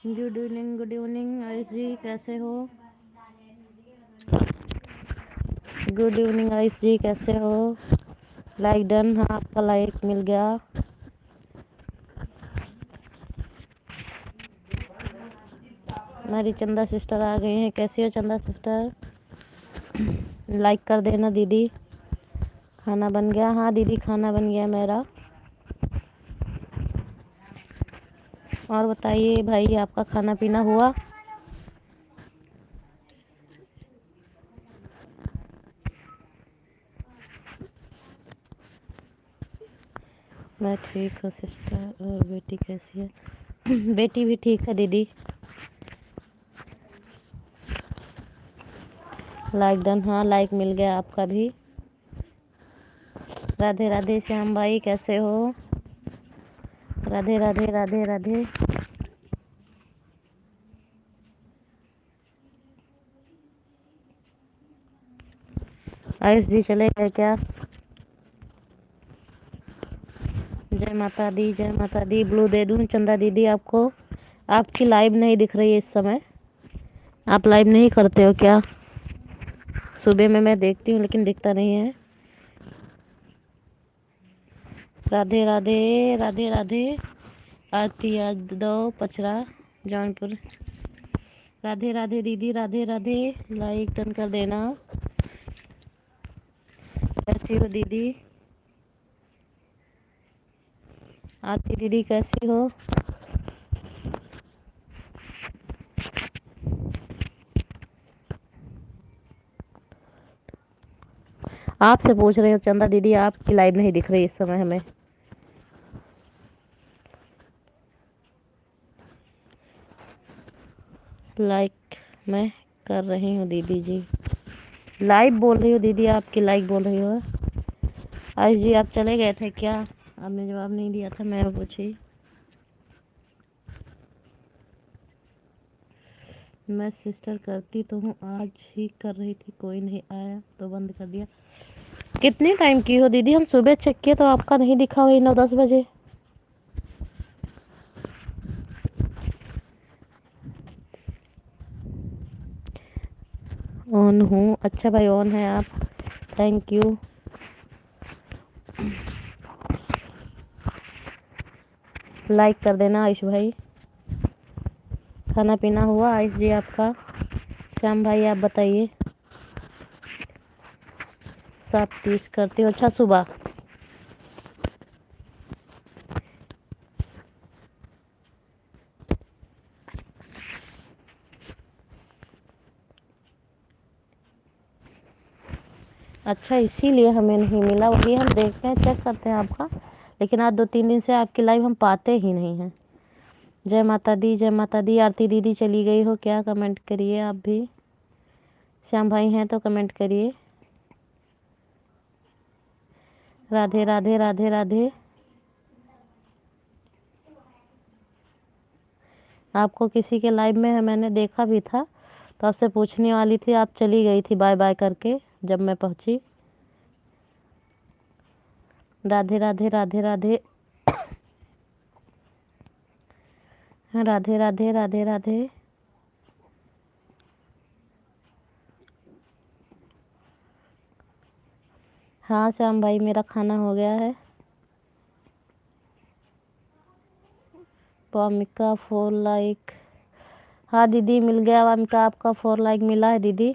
Good evening Ayush जी, कैसे हो? Good evening Ayush जी, कैसे हो? Like done. हाँ, आपका लाइक मिल गया। हमारी चंदा सिस्टर आ गई हैं। कैसी हो चंदा सिस्टर? लाइक कर देना दीदी। खाना बन गया? हाँ दीदी, खाना बन गया मेरा। और बताइए भाई, आपका खाना पीना हुआ? मैं ठीक हूँ सिस्टर। और बेटी कैसी है? बेटी भी ठीक है दीदी। Like done. हाँ, लाइक मिल गया आपका भी। राधे राधे श्याम भाई, कैसे हो? राधे राधे राधे राधे। आयुष जी चले गए क्या? जय माता दी, जय माता दी। ब्लू दे दूं चंदा दीदी आपको? आपकी लाइव नहीं दिख रही है इस समय। आप लाइव नहीं करते हो क्या? सुबह में मैं देखती हूँ लेकिन दिखता नहीं है। राधे राधे राधे राधे। आरती यादव पचरा, जौनपुर। राधे राधे दीदी, राधे राधे। लाइक टन कर देना। कैसी हो दीदी? आरती दीदी कैसी हो? आपसे पूछ रही हूँ चंदा दीदी, आपकी लाइव नहीं दिख रही इस समय हमें। लाइक मैं कर रही हूँ दीदी जी। लाइव बोल रही हूँ दीदी, आपकी लाइक बोल रही हो। आज जी आप चले गए थे क्या? आपने जवाब नहीं दिया था, मैं पूछी। मैं सिस्टर करती तो हूँ, आज ही कर रही थी, कोई नहीं आया तो बंद कर दिया। कितने टाइम की हो दीदी? हम सुबह चेक किए तो आपका नहीं दिखा, वही 9-10 बजे। ऑन हूँ। अच्छा भाई, ऑन है आप, थैंक यू। लाइक कर देना आयुष भाई। खाना पीना हुआ आयुष जी आपका? श्याम भाई आप बताइए। 7:30 करती हो? अच्छा, सुबह। अच्छा, इसीलिए हमें नहीं मिला। वही हम देखते हैं, चेक करते हैं आपका, लेकिन आज 2-3 दिन से आपकी लाइव हम पाते ही नहीं हैं। जय माता दी, जय माता दी। आरती दीदी चली गई हो क्या? कमेंट करिए आप भी। श्याम भाई हैं तो कमेंट करिए। राधे राधे राधे राधे। आपको किसी के लाइव में मैंने देखा भी था, तो आपसे पूछने वाली थी, आप चली गई थी बाय बाय करके जब मैं पहुंची। राधे राधे राधे राधे। राधे राधे राधे राधे। हाँ श्याम भाई, मेरा खाना हो गया है। वामिका 4 लाइक। हाँ दीदी मिल गया वामिका, आपका 4 लाइक मिला है दीदी।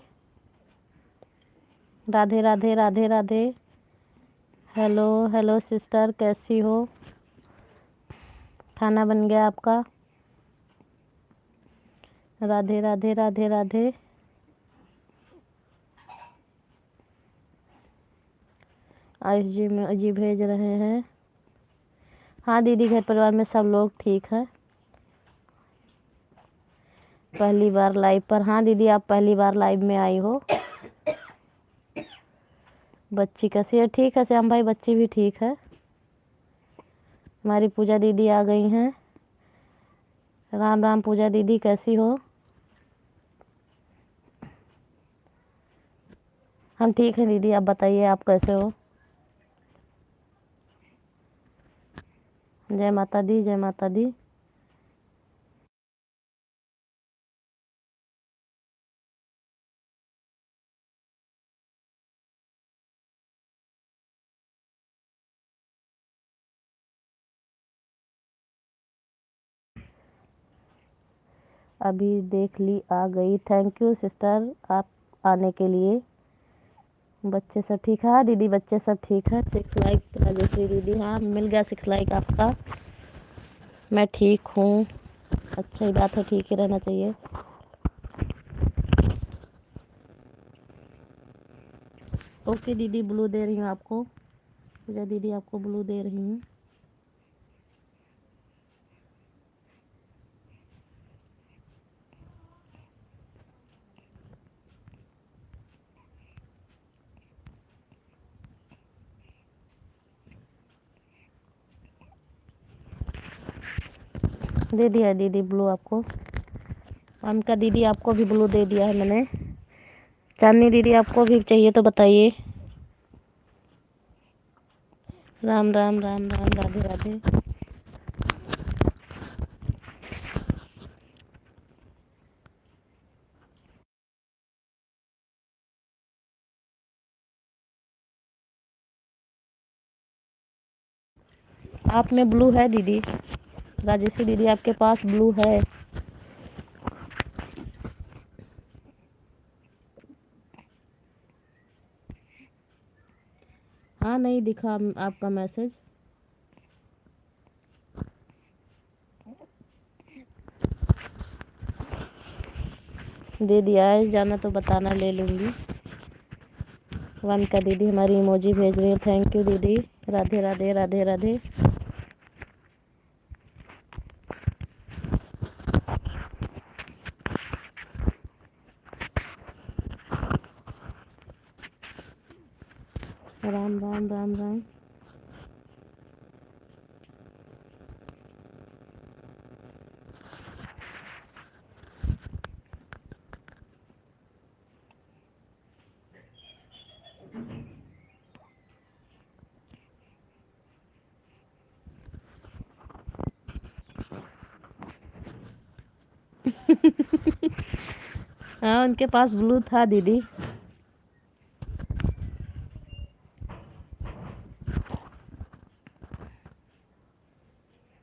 Radhe Radhe Radhe Radhe. Hello hello sister, कैसी हो? खाना बन गया आपका? राधे राधे राधे राधे। आयुष जी भेज रहे हैं। हाँ दीदी, घर परिवार में सब लोग ठीक है। पहली बार लाइव पर? हाँ दीदी, आप पहली बार लाइव में आई हो। बच्ची कैसी है? ठीक है श्याम भाई, बच्ची भी ठीक है। हमारी पूजा दीदी आ गई हैं। राम राम पूजा दीदी, कैसी हो? हम ठीक हैं दीदी, आप बताइए आप कैसे हो? जय माता दी, जय माता दी। अभी देख ली, आ गई। थैंक यू सिस्टर आप आने के लिए। बच्चे सब ठीक है? हाँ दीदी बच्चे सब ठीक है। 6 लाइक राजेश्वरी दीदी, हाँ मिल गया 6 लाइक आपका। मैं ठीक हूँ। अच्छा ही बात है, ठीक ही रहना चाहिए। ओके दीदी, ब्लू दे रही हूँ आपको। पूजा दीदी आपको ब्लू दे रही हूँ। दे दिया है दीदी ब्लू आपको। अमिका दीदी आपको भी ब्लू दे दिया है मैंने। चांदनी दीदी आपको भी चाहिए तो बताइए। राम राम राम राम, राधे राधे। आप में ब्लू है दीदी, राजेश्वरी दीदी आपके पास ब्लू है। हाँ नहीं दिखा आपका मैसेज। दे दिया है, जाना तो बताना, ले लूँगी। वामिका दीदी हमारी इमोजी भेज रही है, थैंक यू दीदी। राधे राधे राधे राधे। राम राम राम राम। हाँ उनके पास ब्लू था दीदी।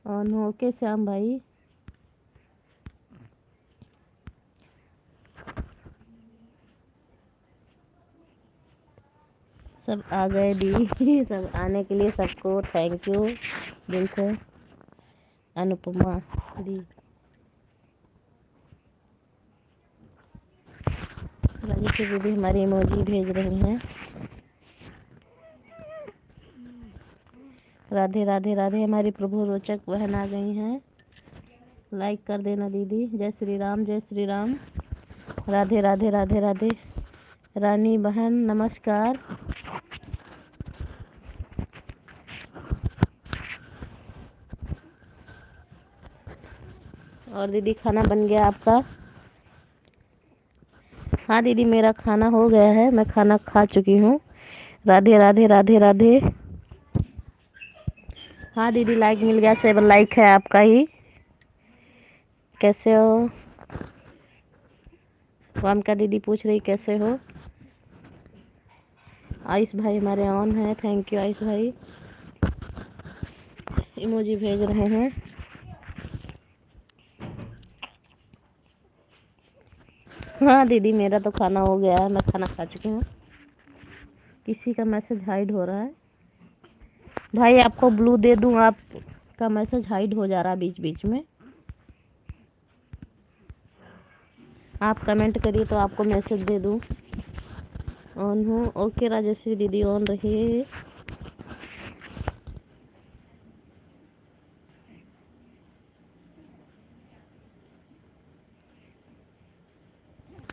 ऑन हो के श्याम भाई। सब आ गए दी सब आने के लिए सबको थैंक यू दिल से। अनुपमा दी, राजेश्वरी दीदी हमारी इमोजी भेज रही हैं। राधे राधे राधे, हमारी प्रभु रोचक बहन आ गई हैं। लाइक कर देना दीदी। जय श्री राम जय श्री राम। राधे राधे राधे राधे। रानी बहन नमस्कार। और दीदी खाना बन गया आपका? हाँ दीदी मेरा खाना हो गया है, मैं खाना खा चुकी हूँ। राधे राधे राधे राधे। हाँ दीदी लाइक मिल गया, 7 लाइक है आपका ही। कैसे हो? वामिका दीदी पूछ रही कैसे हो। आयुष भाई हमारे ऑन है, थैंक यू आयुष भाई। इमोजी भेज रहे हैं। हाँ दीदी मेरा तो खाना हो गया है, मैं खाना खा चुकी हूँ। किसी का मैसेज हाइड हो रहा है। भाई आपको ब्लू दे दूँ? आपका मैसेज हाइड हो जा रहा है बीच बीच में। आप कमेंट करिए तो आपको मैसेज दे दूँ। ऑन हूँ। ओके राजेश्वरी दीदी ऑन रहिए।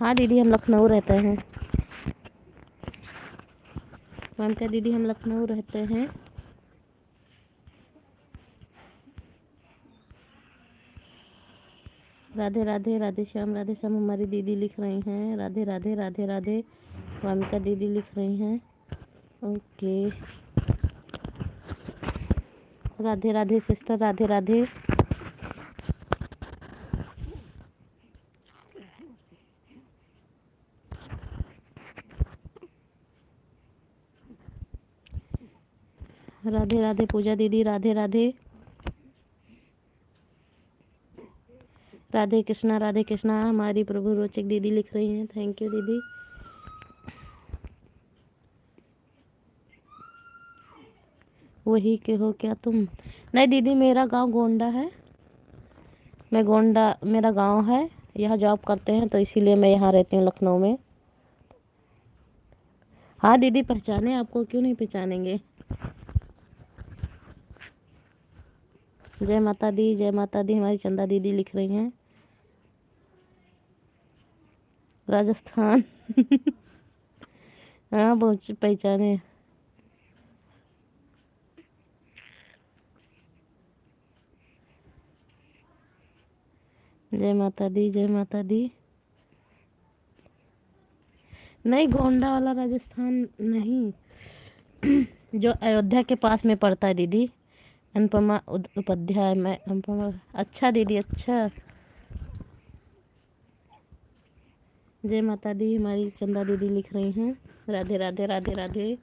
हाँ दीदी हम लखनऊ रहते हैं। ममता दीदी हम लखनऊ रहते हैं। राधे राधे राधे श्याम हमारी दीदी लिख रही हैं। राधे राधे राधे राधे। वामिका दीदी लिख रही हैं। Okay Radhe Radhe sister, Radhe Radhe. राधे राधे पूजा दीदी, राधे राधे। राधे कृष्णा। हमारी प्रभु रोचक दीदी लिख रही हैं, थैंक यू दीदी। वही के हो क्या तुम? नहीं दीदी, मेरा गांव गोंडा है। मैं गोंडा, मेरा गांव है। यहाँ जॉब करते हैं तो इसीलिए मैं यहाँ रहती हूँ, लखनऊ में। हाँ दीदी, पहचाने आपको, क्यों नहीं पहचानेंगे। जय माता दी, जय माता दी। हमारी चंदा दीदी लिख रही हैं, राजस्थान। हाँ, बहुत पहचाने। जय माता दी, जय माता दी। नहीं, गोंडा वाला राजस्थान नहीं। जो अयोध्या के पास में पड़ता है दीदी, अनुपमा उपाध्याय में। अनुपमा, अच्छा दीदी, अच्छा। जय माता दी। हमारी चंदा दीदी लिख रही हैं, राधे राधे, राधे राधे।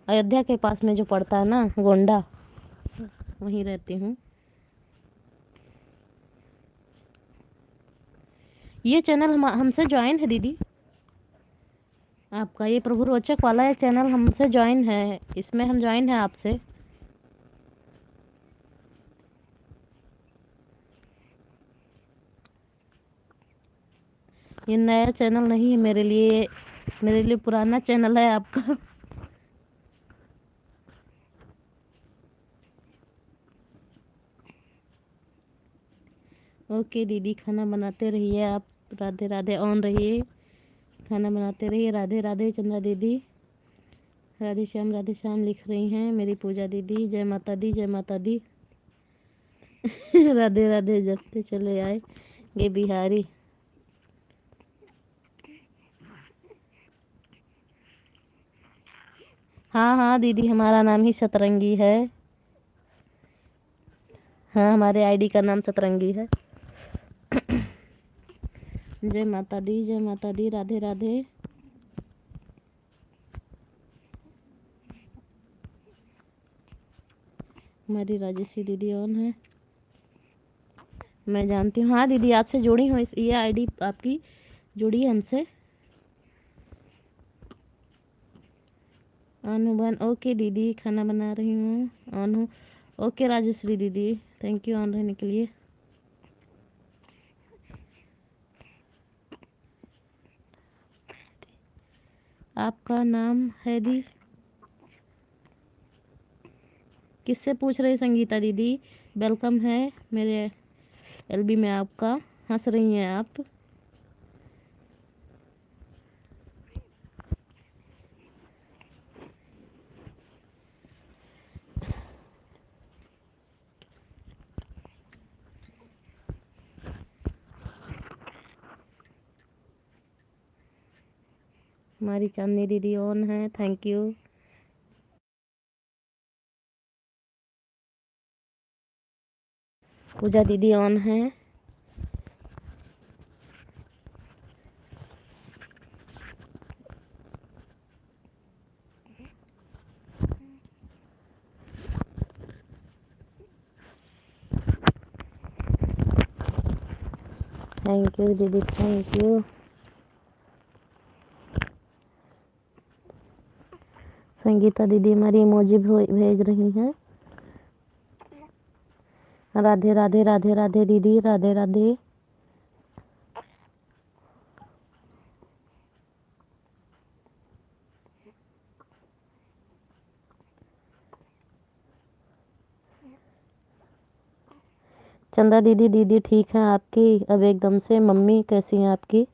अयोध्या के पास में जो पड़ता है ना, गोंडा, वहीं रहती हूँ। ये चैनल हमसे ज्वाइन है दीदी। आपका ये प्रभु रोचक वाला ये चैनल हमसे ज्वाइन है, इसमें हम ज्वाइन है आपसे। ये नया चैनल नहीं है मेरे लिए पुराना चैनल है आपका। ओके दीदी, खाना बनाते रहिए आप। राधे राधे, ऑन रहिए, खाना बनाते रहिए। राधे राधे चंद्रा दीदी। राधे श्याम लिख रही हैं मेरी पूजा दीदी। जय माता दी, जय माता दी। राधे राधे। जब से चले आए ये बिहारी। हाँ हाँ दीदी, हमारा नाम ही सतरंगी है। हाँ, हमारे आईडी का नाम सतरंगी है। जय माता दी, जय माता दी। राधे राधे। हमारी राजेशी दीदी ऑन है, मैं जानती हूँ। हाँ दीदी, आपसे जुड़ी हूँ, ये आईडी आपकी जुड़ी है हमसे। अनुबन, ओके दीदी, खाना बना रही हूँ, ऑन हूँ। ओके राजेश्री दीदी, थैंक यू ऑन रहने के लिए। आपका नाम है दी? किससे पूछ रही संगीता दीदी? वेलकम है मेरे एलबी में आपका। हंस रही हैं आप। हमारी चांदनी दीदी ऑन है, थैंक यू। पूजा दीदी ऑन है। थैंक यू दीदी, थैंक यू। संगीता दीदी हमारी इमोजी भेज रही हैं। राधे राधे, राधे राधे दीदी, राधे राधे। चंदा दीदी, दीदी ठीक है आपकी? अब एकदम से मम्मी कैसी हैं आपकी?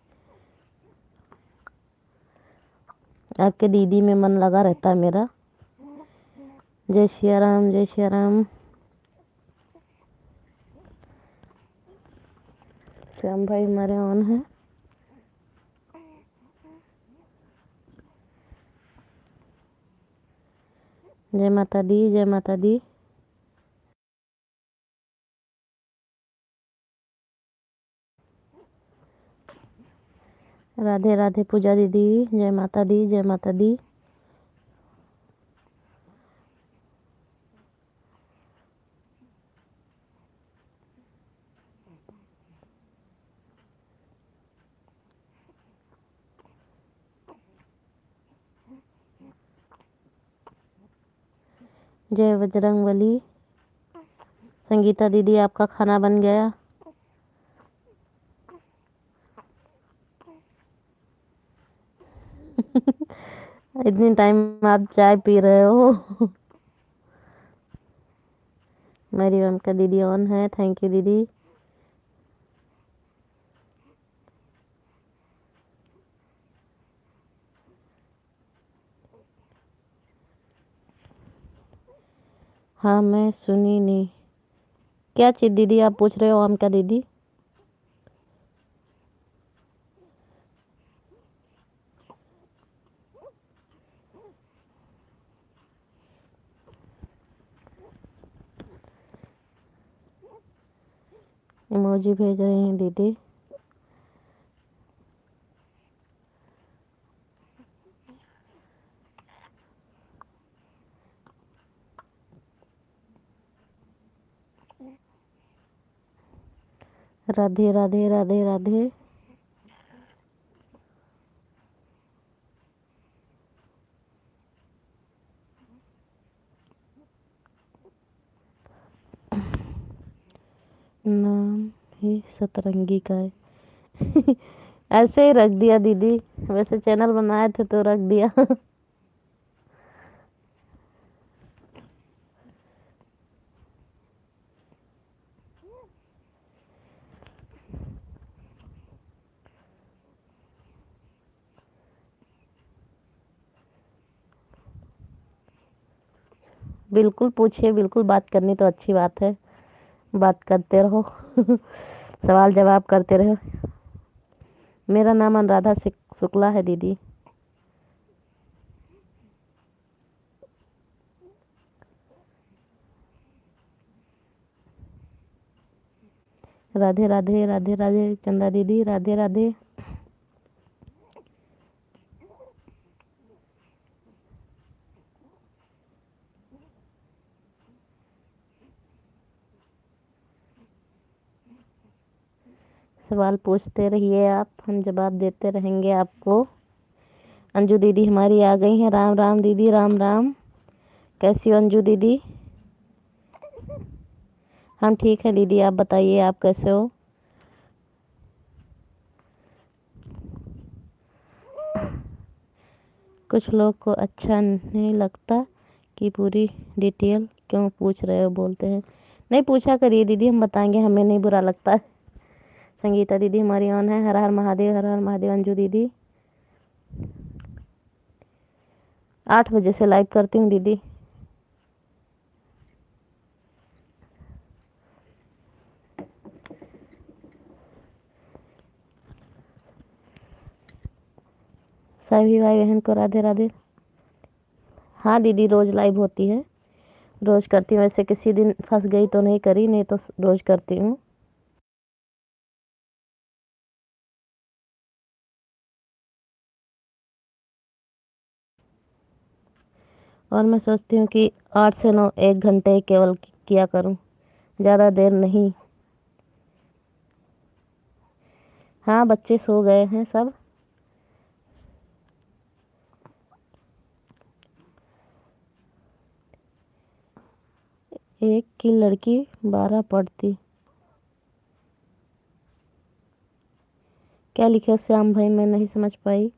आपके दीदी में मन लगा रहता है मेरा। जय श्री राम, जय श्री राम। श्याम भाई हमारे ऑन है। जय माता दी, जय माता दी। राधे राधे पूजा दीदी, जय माता दी, जय माता दी। जय बजरंगबली। संगीता दीदी आपका खाना बन गया। इतनी टाइम आप चाय पी रहे हो। मेरी का दीदी ऑन है, थैंक यू दीदी। हाँ मैं सुनी नहीं। क्या चीज दीदी आप पूछ रहे हो का दीदी? इमोजी भेज रहे हैं दीदी। राधे राधे राधे राधे। नाम ही सतरंगी का है। ऐसे ही रख दिया दीदी, वैसे चैनल बनाए थे तो रख दिया। बिल्कुल पूछिए, बिल्कुल बात करनी तो अच्छी बात है, बात करते रहो। सवाल जवाब करते रहो। मेरा नाम अनुराधा शुक्ला है दीदी। राधे राधे राधे राधे चंदा दीदी, राधे राधे। सवाल पूछते रहिए आप, हम जवाब देते रहेंगे आपको। अंजू दीदी हमारी आ गई हैं। राम राम दीदी, राम राम। कैसी हो अंजू दीदी? हम ठीक है दीदी, आप बताइए आप कैसे हो? कुछ लोग को अच्छा नहीं लगता कि पूरी डिटेल क्यों पूछ रहे हो बोलते हैं। नहीं पूछा करिए दीदी, हम बताएंगे, हमें नहीं बुरा लगता है। संगीता दीदी हमारी ऑन है। हर हर महादेव, हर हर महादेव। अंजू दीदी 8 बजे से लाइव करती हूँ दीदी। सभी भाई बहन को राधे राधे। हाँ दीदी रोज लाइव होती है, रोज करती हूँ। ऐसे किसी दिन फंस गई तो नहीं करी, नहीं तो रोज करती हूँ। और मैं सोचती हूँ कि 8 से 9 1 घंटे केवल किया करूँ, ज़्यादा देर नहीं। हाँ बच्चे सो गए हैं सब। एक की लड़की 12 पढ़ती। क्या लिखे हो श्याम भाई, मैं नहीं समझ पाई।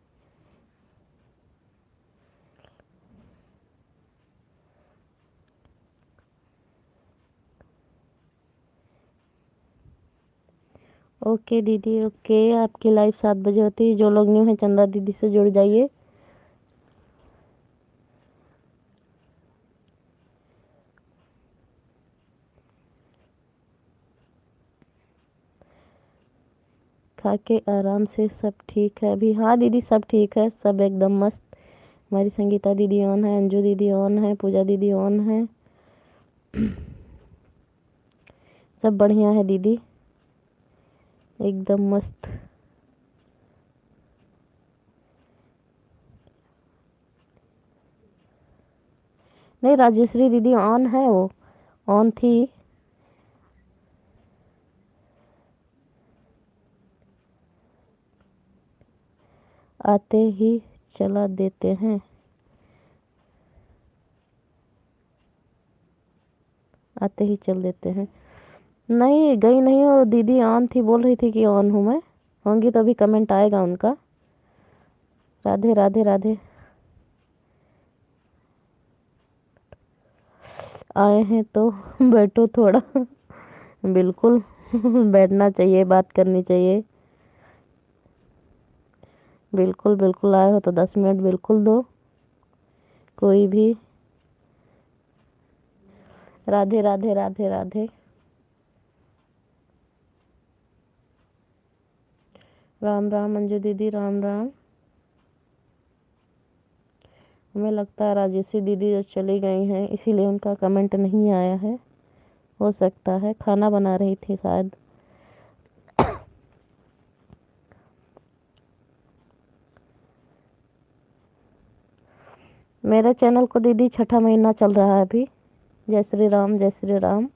ओके दीदी ओके। आपकी लाइव 7 बजे होती है। जो लोग न्यू हैं चंदा दीदी से जुड़ जाइए। खा के आराम से सब ठीक है अभी? हाँ दीदी सब ठीक है, सब एकदम मस्त। हमारी संगीता दीदी ऑन है, अंजू दीदी ऑन है, पूजा दीदी ऑन है। सब बढ़िया है दीदी, एकदम मस्त। नहीं राजेश्वरी दीदी ऑन है, वो ऑन थी। आते ही चला देते हैं। आते ही चल देते हैं। नहीं गई नहीं हो दीदी, ऑन थी, बोल रही थी कि ऑन हूँ मैं। होंगी तो अभी कमेंट आएगा उनका। राधे राधे राधे। आए हैं तो बैठो थोड़ा। बिल्कुल। बैठना चाहिए, बात करनी चाहिए। बिल्कुल बिल्कुल, आए हो तो 10 मिनट बिल्कुल दो, कोई भी। राधे राधे राधे राधे। राम राम अंजू दीदी, राम राम। हमें लगता है राजेश्री दीदी जो चली गई हैं इसीलिए उनका कमेंट नहीं आया है। हो सकता है खाना बना रही थी शायद। मेरे चैनल को दीदी 6ठा महीना चल रहा है अभी। जय श्री राम, जय श्री राम।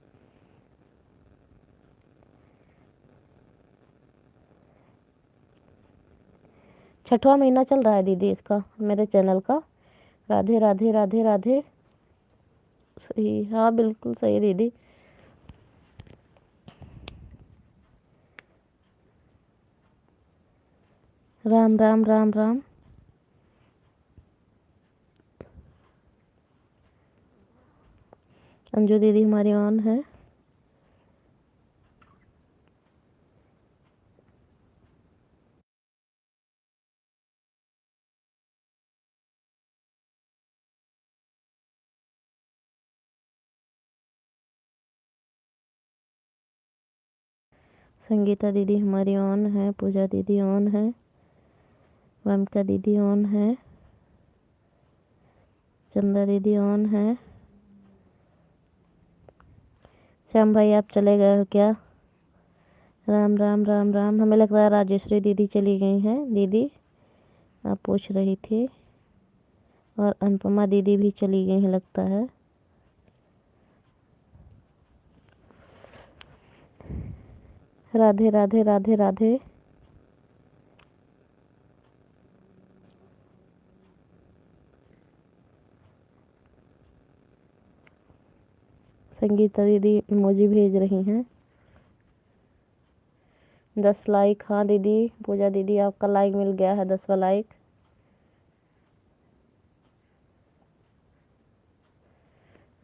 छठवां महीना चल रहा है दीदी इसका, मेरे चैनल का। राधे राधे राधे राधे। सही, हाँ बिल्कुल सही दीदी। राम राम राम राम। अंजू दीदी हमारी ऑन है। संगीता दीदी हमारी ऑन है, पूजा दीदी ऑन है, वमका दीदी ऑन है, चंदा दीदी ऑन है। श्याम भाई आप चले गए हो क्या? राम राम राम राम। हमें लग रहा है राजेश्वरी दीदी चली गई हैं दीदी, आप पूछ रही थी। और अनुपमा दीदी भी चली गई हैं लगता है। राधे राधे राधे राधे। संगीता दीदी इमोजी भेज रही हैं। 10 लाइक, हाँ दीदी। पूजा दीदी आपका लाइक मिल गया है, 10वां लाइक।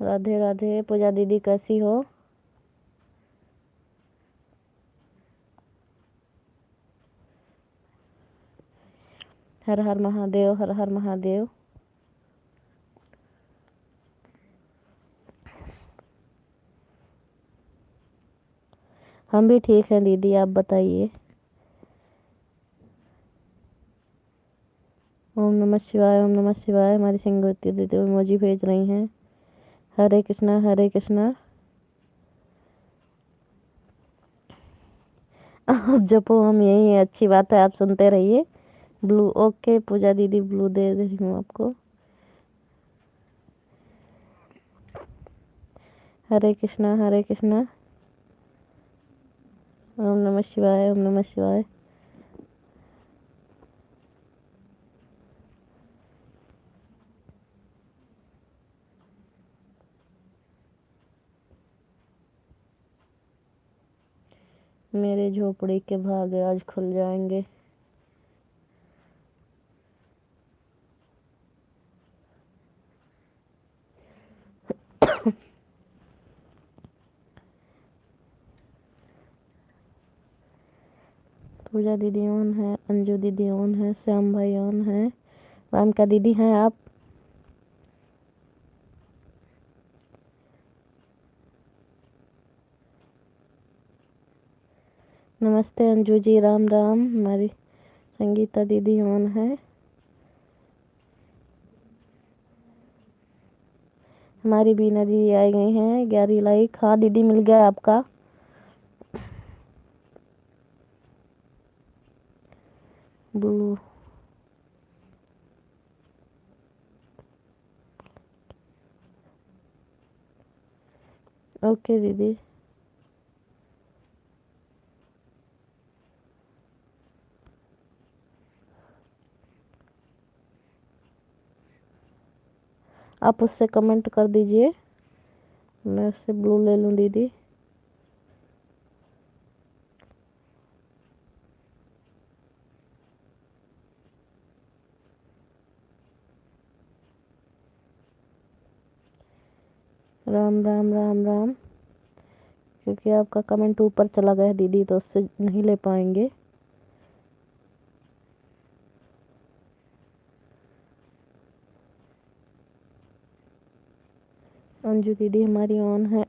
राधे राधे। पूजा दीदी कैसी हो? हर हर महादेव, हर हर महादेव। हम भी ठीक हैं दीदी, आप बताइए। ओम नमः शिवाय, ओम नमः शिवाय। हमारी संगीता दीदी इमोजी भेज रही हैं। हरे कृष्णा, हरे कृष्णा। आप जपो, हम यही है, अच्छी बात है, आप सुनते रहिए। ब्लू, ओके पूजा दीदी, ब्लू दे रही हूँ आपको। हरे कृष्णा, हरे कृष्णा। ओम नमः शिवाय, ओम नमः शिवाय। मेरे झोपड़ी के भाग आज खुल जाएंगे। पूजा दीदी ऑन है, अंजू दीदी ऑन है, श्याम भाई ऑन है, वानका दीदी हैं आप। नमस्ते अंजू जी, राम राम। हमारी संगीता दीदी ऑन है। हमारी बीना दीदी आई गई हैं, 11 लाइक। हाँ दीदी मिल गया आपका। ब्लू, ओके दीदी। आप उससे कमेंट कर दीजिए, मैं उससे ब्लू ले लूँ दीदी। राम राम राम राम। क्योंकि आपका कमेंट ऊपर चला गया दीदी, तो उससे नहीं ले पाएंगे। अंजू दीदी हमारी ऑन है।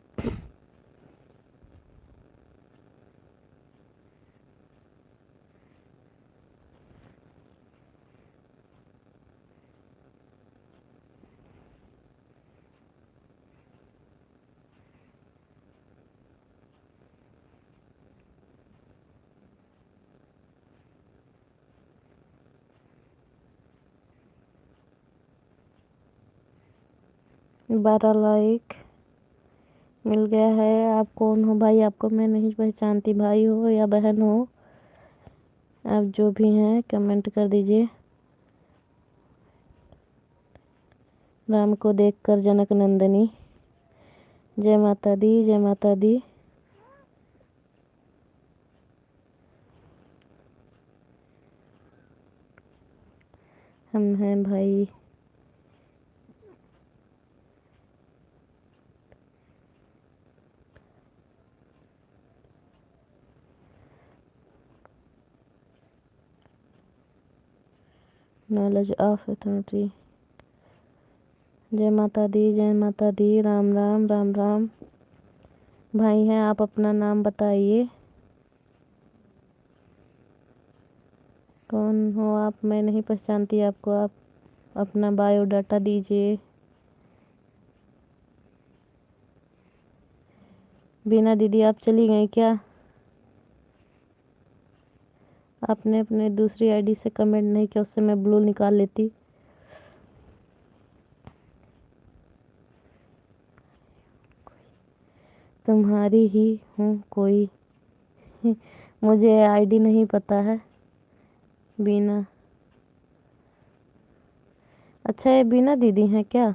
बारह लाइक मिल गया है। आप कौन हो भाई? आपको मैं नहीं पहचानती, भाई हो या बहन हो, आप जो भी हैं कमेंट कर दीजिए। राम को देखकर जनक नंदनी। जय माता दी, जय माता दी। हम हैं भाई। Knowledge of authority. जय माता दी, जय माता दी। राम राम राम राम। भाई हैं आप, अपना नाम बताइए, कौन हो आप? मैं नहीं पहचानती आपको, आप अपना बायोडाटा दीजिए। बीना दीदी आप चली गई क्या? आपने अपने दूसरी आईडी से कमेंट नहीं किया, उससे मैं ब्लू निकाल लेती। तुम्हारी ही हूँ कोई। मुझे आईडी नहीं पता है। बीना, अच्छा ये बीना दीदी हैं क्या?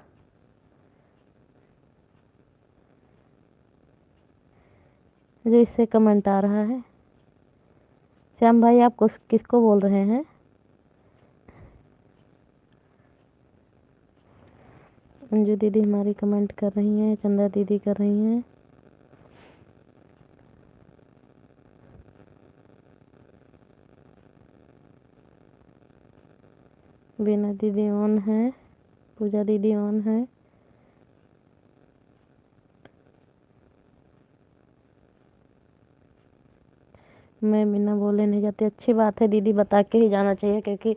जो इससे कमेंट आ रहा है। श्याम भाई आप किसको बोल रहे हैं? अंजू दीदी हमारी कमेंट कर रही हैं, चंदा दीदी कर रही हैं। बीना दीदी ऑन है, पूजा दीदी ऑन है। मैं बिना बोले नहीं जाती। अच्छी बात है दीदी, बता के ही जाना चाहिए, क्योंकि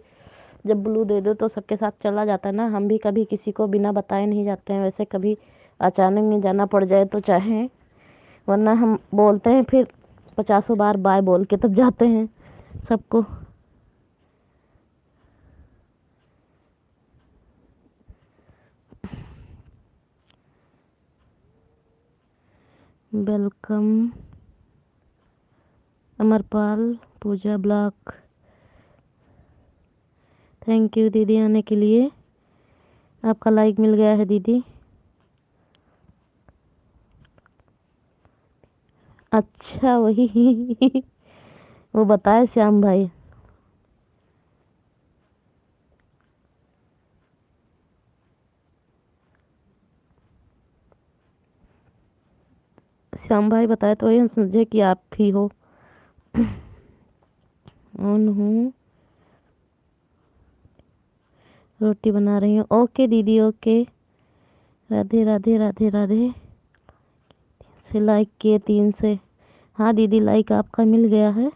जब ब्लू दे दो तो सबके साथ चला जाता है ना। हम भी कभी किसी को बिना बताए नहीं जाते हैं। वैसे कभी अचानक में जाना पड़ जाए तो चाहे, वरना हम बोलते हैं फिर 50 बार बाय बोल के तब जाते हैं सबको। Welcome Amarpal, Puja block. Thank you दीदी आने के लिए। आपका लाइक मिल गया है दीदी। अच्छा वही वो बताए श्याम भाई। श्याम भाई बताए तो वही हम समझे कि आप ही हो। ऑन हूँ, रोटी बना रही हूँ। ओके दीदी ओके। राधे राधे राधे राधे। से लाइक किए 3 से। हाँ दीदी लाइक आपका मिल गया है।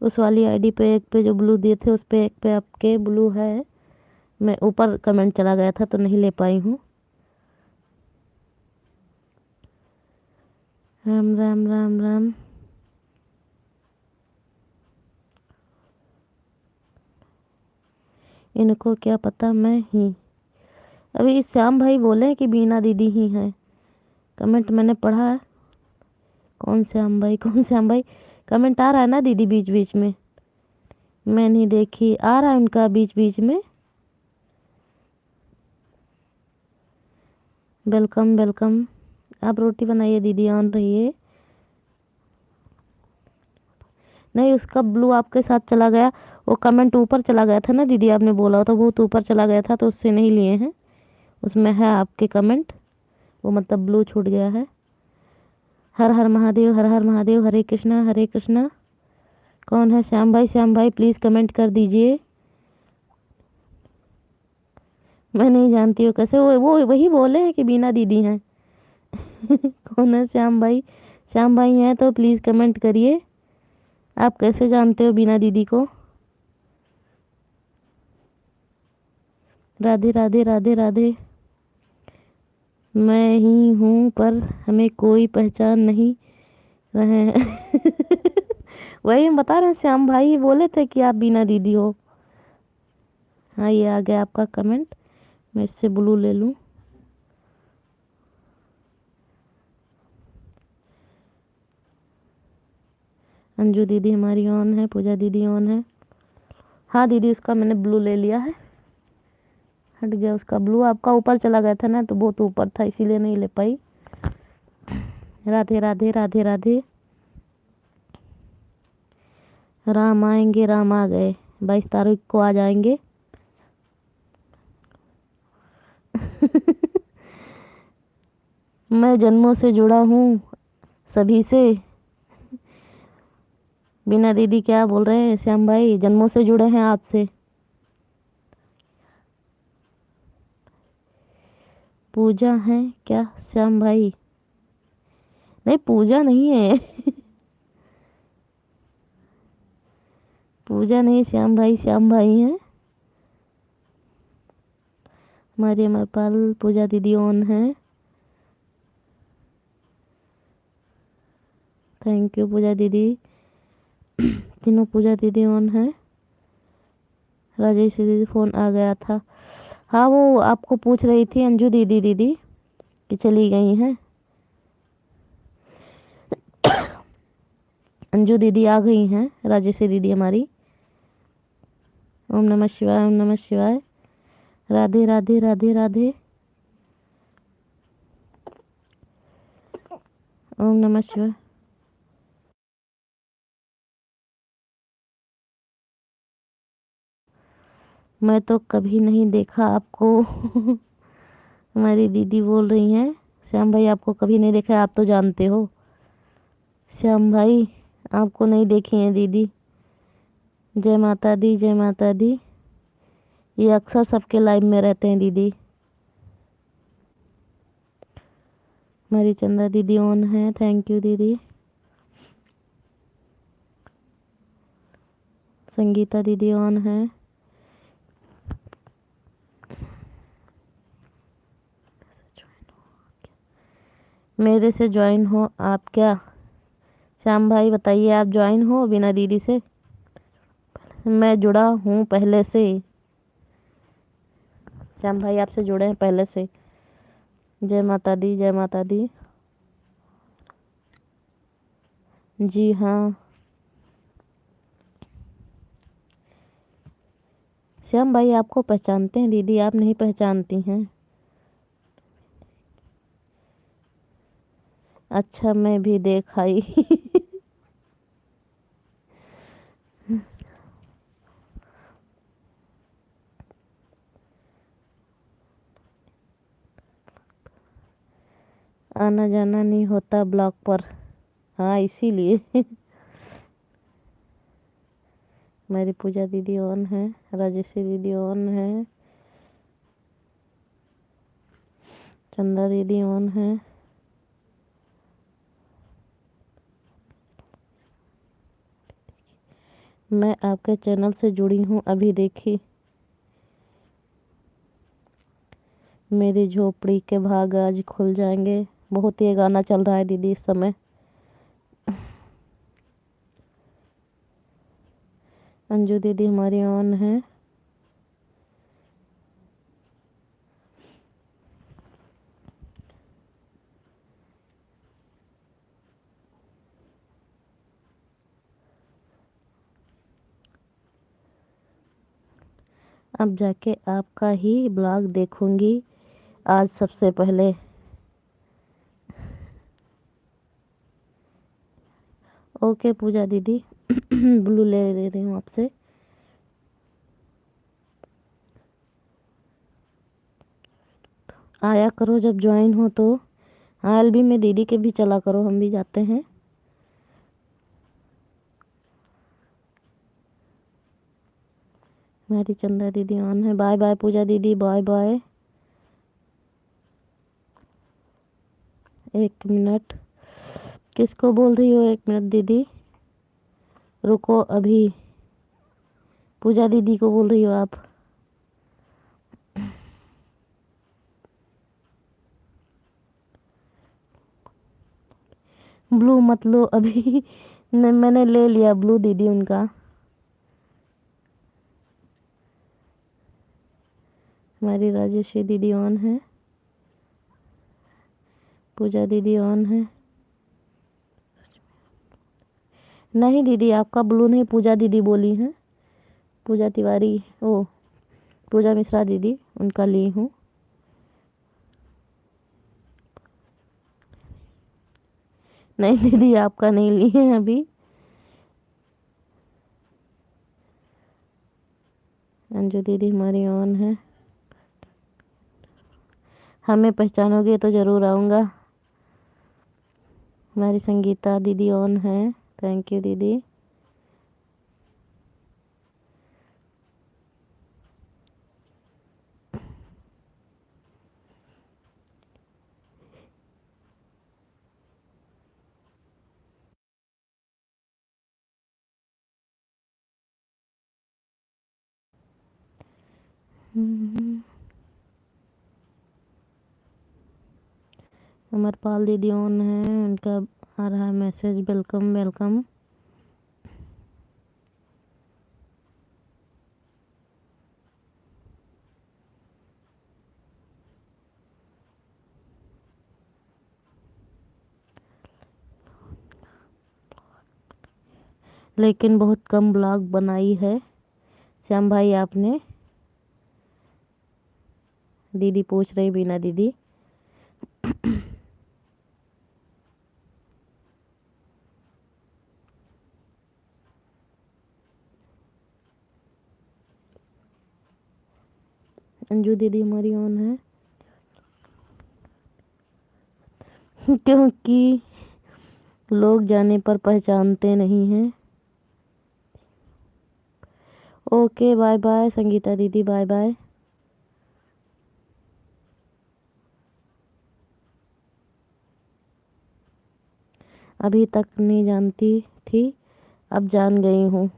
उस वाली आईडी पे एक पे जो ब्लू दिए थे, उस पे एक पे आपके ब्लू है। मैं ऊपर कमेंट चला गया था तो नहीं ले पाई हूँ। राम राम राम राम। इनको क्या पता मैं ही। अभी श्याम भाई बोले कि बीना दीदी ही है। कमेंट मैंने पढ़ा है। कौन श्याम भाई, कौन श्याम भाई? कमेंट आ रहा है ना दीदी बीच बीच में? मैं नहीं देखी, आ रहा है उनका बीच बीच में। Welcome welcome. आप रोटी बनाइए दीदी, ऑन रहिए। नहीं, उसका ब्लू आपके साथ चला गया। वो कमेंट ऊपर चला गया था ना दीदी, आपने बोला था बहुत ऊपर चला गया था, तो उससे नहीं लिए हैं। उसमें है आपके कमेंट, वो मतलब ब्लू छूट गया है। हर हर महादेव, हर हर महादेव, हरे कृष्णा हरे कृष्णा। कौन है श्याम भाई? श्याम भाई प्लीज़ कमेंट कर दीजिए। मैं नहीं जानती हूँ कैसे, वो वही बोले हैं कि बीना दीदी हैं। कौन है श्याम भाई? श्याम भाई हैं तो प्लीज़ कमेंट करिए। आप कैसे जानते हो बीना दीदी को? राधे राधे राधे राधे। मैं ही हूँ पर हमें कोई पहचान नहीं रहे। वही हम बता रहे हैं, श्याम भाई बोले थे कि आप बीना दीदी हो। हाँ, ये आ गया आपका कमेंट। मैं इससे ब्लू ले लूँ। अंजू दीदी हमारी ऑन है, पूजा दीदी ऑन है। हाँ दीदी, उसका मैंने ब्लू ले लिया है। हट गया उसका ब्लू, आपका ऊपर चला गया था ना, तो बहुत ऊपर था इसीलिए नहीं ले पाई। राधे राधे राधे राधे। राम आएंगे, राम आ गए। 22 तारीख को आ जाएंगे। मैं जन्मों से जुड़ा हूँ सभी से। बिना दीदी क्या बोल रहे हैं श्याम भाई? जन्मों से जुड़े हैं आपसे। पूजा है क्या श्याम भाई? नहीं, पूजा नहीं है। पूजा नहीं श्याम भाई, श्याम भाई हैं। हमारी अमरपाल पूजा दीदी ऑन है। थैंक यू पूजा दीदी। तीनों पूजा दीदी ऑन है। राजेश दीदी फोन आ गया था। हाँ, वो आपको पूछ रही थी अंजू दीदी दीदी कि चली गई हैं। अंजू दीदी आ गई हैं, राजेश दीदी हमारी। ओम नमः शिवाय, ओम नमः शिवाय। राधे राधे राधे राधे। ओम नमः शिवाय। मैं तो कभी नहीं देखा आपको। हमारी दीदी बोल रही हैं श्याम भाई आपको कभी नहीं देखा, आप तो जानते हो। श्याम भाई आपको नहीं देखी हैं दीदी। जय माता दी, जय माता दी। ये अक्सर सबके लाइव में रहते हैं दीदी। हमारी चंदा दीदी ऑन है। थैंक यू दीदी। संगीता दीदी ऑन है। मेरे से ज्वाइन हो आप क्या? श्याम भाई बताइए, आप ज्वाइन हो बिना दीदी से? मैं जुड़ा हूँ पहले से। श्याम भाई आपसे जुड़े हैं पहले से। जय माता दी, जय माता दी। जी हाँ श्याम भाई आपको पहचानते हैं दीदी, आप नहीं पहचानती हैं। अच्छा, मैं भी देख आई। आना जाना नहीं होता ब्लॉक पर। हाँ, इसीलिए। मेरी पूजा दीदी ऑन है। राजेश्वरी दीदी ऑन है। चंदा दीदी ऑन है। मैं आपके चैनल से जुड़ी हूँ अभी देखी। मेरी झोपड़ी के भाग आज खुल जाएंगे। बहुत ये गाना चल रहा है दीदी इस समय। अंजू दीदी हमारी ऑन है। अब जाके आपका ही ब्लॉग देखूंगी आज सबसे पहले। ओके पूजा दीदी ब्लू ले रही हूँ आपसे। आया करो जब ज्वाइन हो तो। हाँ एलबी में दीदी के भी चला करो, हम भी जाते हैं। हमारी चंदा दीदी ऑन है। बाय बाय पूजा दीदी, बाय बाय। 1 मिनट, किसको बोल रही हो? 1 मिनट दीदी रुको, अभी पूजा दीदी को बोल रही हो आप? ब्लू मत लो अभी मैंने ले लिया ब्लू दीदी उनका। हमारी राजेश्वरी दीदी ऑन है, पूजा दीदी ऑन है। नहीं दीदी आपका ब्लू नहीं, पूजा दीदी बोली हैं। पूजा तिवारी, ओ पूजा मिश्रा दीदी, उनका ली हूँ। नहीं दीदी आपका नहीं लिए हैं अभी। अंजू दीदी हमारी ऑन है। हमें पहचानोगे तो ज़रूर आऊँगा। हमारी संगीता दीदी ऑन है, थैंक यू दीदी। अमरपाल दीदी ऑन है, उनका आ रहा है मैसेज, वेलकम वेलकम। लेकिन बहुत कम ब्लॉग बनाई है श्याम भाई आपने। दीदी पूछ रही बीना दीदी। अंजू दीदी हमारी ऑन है क्योंकि लोग जाने पर पहचानते नहीं हैं। ओके बाय बाय संगीता दीदी, बाय बाय। अभी तक नहीं जानती थी, अब जान गई हूँ।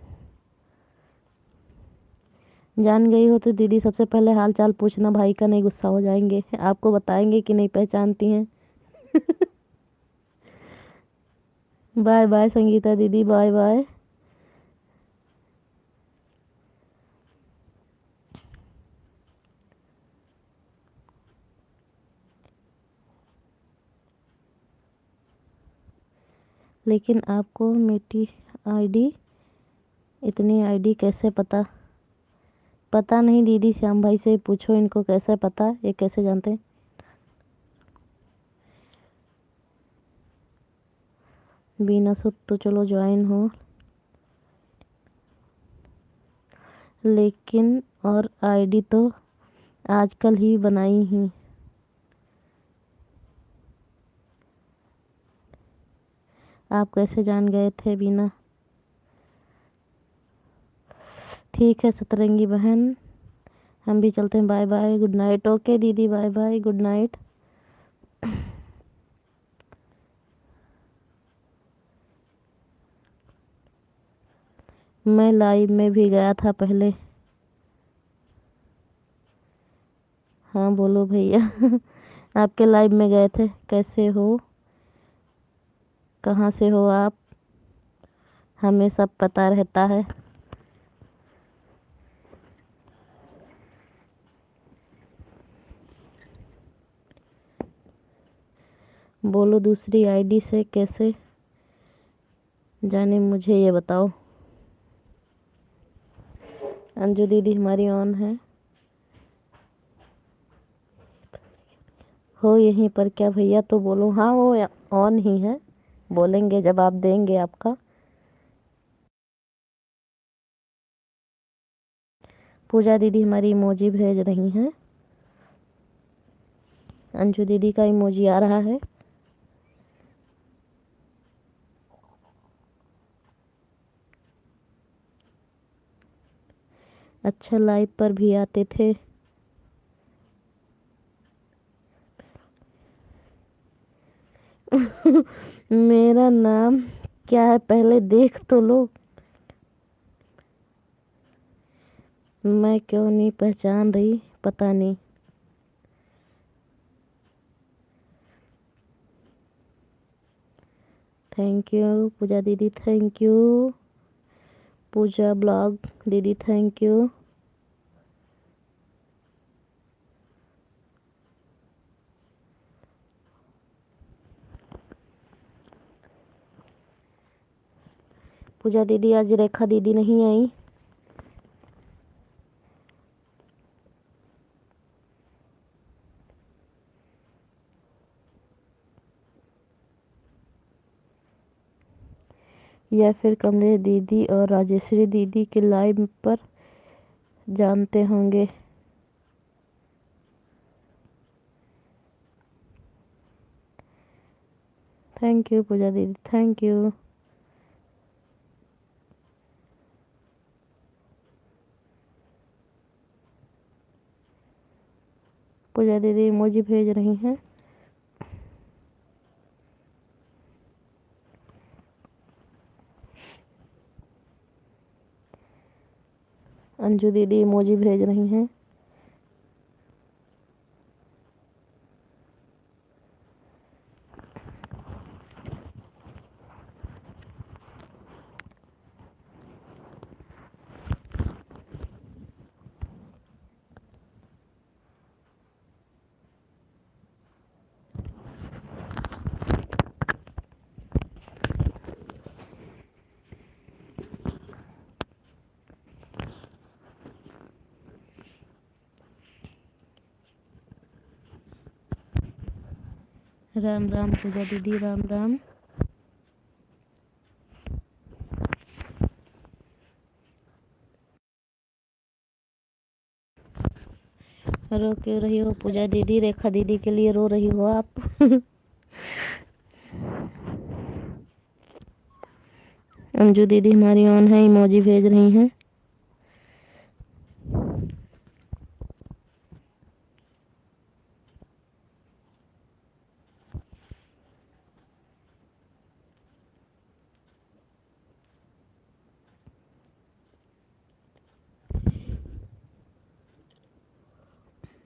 जान गई हो तो दीदी सबसे पहले हाल चाल पूछना, भाई का नहीं गुस्सा हो जाएंगे, आपको बताएंगे कि नहीं पहचानती हैं। बाय बाय संगीता दीदी, बाय बाय। लेकिन आपको मेरी आईडी, इतनी आईडी कैसे पता नहीं दीदी, श्याम भाई से पूछो इनको कैसे पता, ये कैसे जानते हैं। बीना सुत तो चलो ज्वाइन हो, लेकिन और आईडी तो आजकल ही बनाई ही। आप कैसे जान गए थे बीना? ठीक है सतरंगी बहन, हम भी चलते हैं, bye bye, good night. Okay दीदी बाय बाय, गुड नाइट। मैं लाइव में भी गया था पहले। हाँ बोलो भैया आपके लाइव में गए थे, कैसे हो, कहाँ से हो आप? हमें सब पता रहता है। बोलो दूसरी आईडी से कैसे जाने, मुझे ये बताओ। अंजू दीदी हमारी ऑन है। हो यहीं पर क्या भैया? तो बोलो हाँ वो ऑन ही है, बोलेंगे जब आप देंगे आपका। पूजा दीदी हमारी इमोजी भेज रही हैं। अंजू दीदी का इमोजी आ रहा है। अच्छा लाइव पर भी आते थे। मेरा नाम क्या है पहले देख तो लो। मैं क्यों नहीं पहचान रही, पता नहीं। थैंक यू पूजा दीदी, थैंक यू पूजा ब्लॉग दीदी, थैंक यू। पूजा दीदी आज रेखा दीदी नहीं आई। या फिर कमलेश दीदी और राजेश्वरी दीदी के लाइव पर जानते होंगे। थैंक यू पूजा दीदी, थैंक यू। पूजा दीदी इमोजी भेज रही हैं। अंजू दीदी इमोजी भेज रही हैं। राम राम पूजा दीदी, राम राम। रो क्यों रही हो पूजा दीदी? रेखा दीदी के लिए रो रही हो आप? अंजू दीदी हमारी ऑन है, इमोजी भेज रही हैं।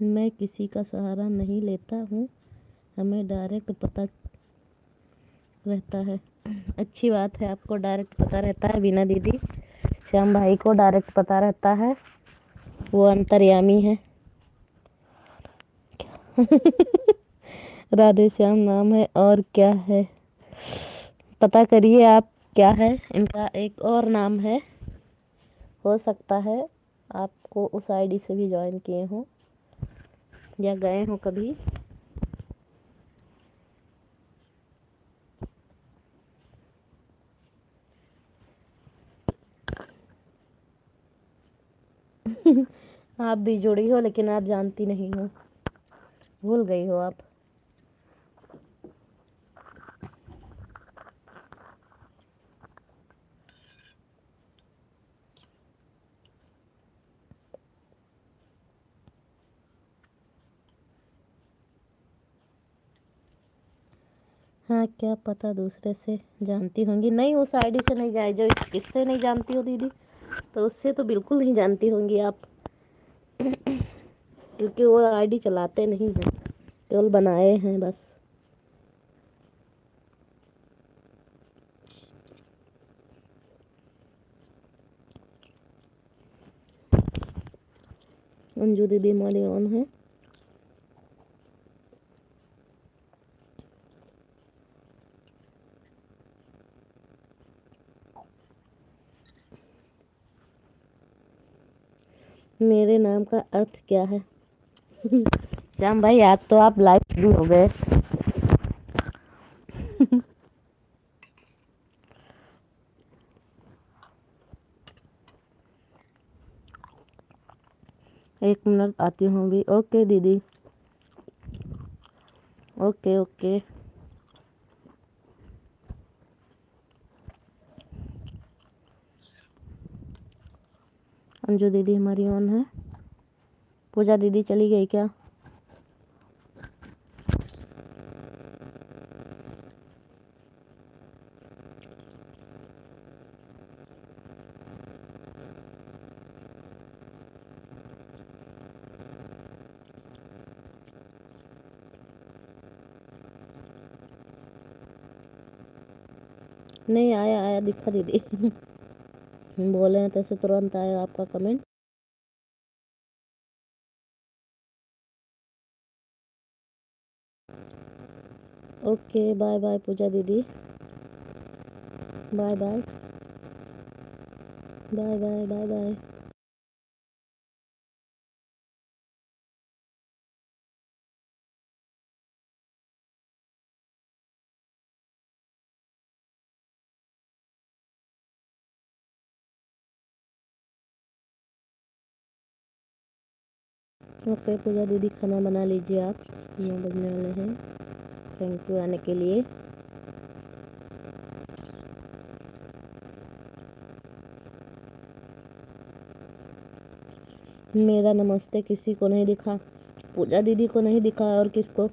मैं किसी का सहारा नहीं लेता हूँ, हमें डायरेक्ट पता रहता है। अच्छी बात है, आपको डायरेक्ट पता रहता है बीना दीदी। श्याम भाई को डायरेक्ट पता रहता है, वो अंतर्यामी है। राधे श्याम नाम है, और क्या है पता करिए आप, क्या है इनका एक और नाम है। हो सकता है आपको उस आईडी से भी ज्वाइन किए हों या गए हों कभी। आप भी जुड़ी हो लेकिन आप जानती नहीं हो, भूल गई हो आप। हाँ क्या पता दूसरे से जानती होंगी। नहीं, उस आईडी से नहीं जाए जो इससे नहीं जानती हो दीदी, तो उससे तो बिल्कुल नहीं जानती होंगी आप। क्योंकि वो आईडी चलाते नहीं हैं, केवल बनाए हैं बस। अंजू दीदी हमारी ऑन है। मेरे नाम का अर्थ क्या है? श्याम भाई आज तो आप लाइव भी हो गए। एक मिनट आती हूँ भी। ओके दीदी, ओके ओके। अंजू दीदी हमारी ऑन है। पूजा दीदी चली गई क्या? नहीं आया, आया दिखा दीदी। बोले हैं तैसे तुरंत आया आपका comment. Okay bye bye Puja दीदी, bye bye bye bye bye bye. Okay Puja दीदी खाना बना लीजिए आप, 9 बजने वाले हैं। थैंक यू आने के लिए। मेरा नमस्ते किसी को नहीं दिखा, पूजा दीदी को नहीं दिखा और किसको?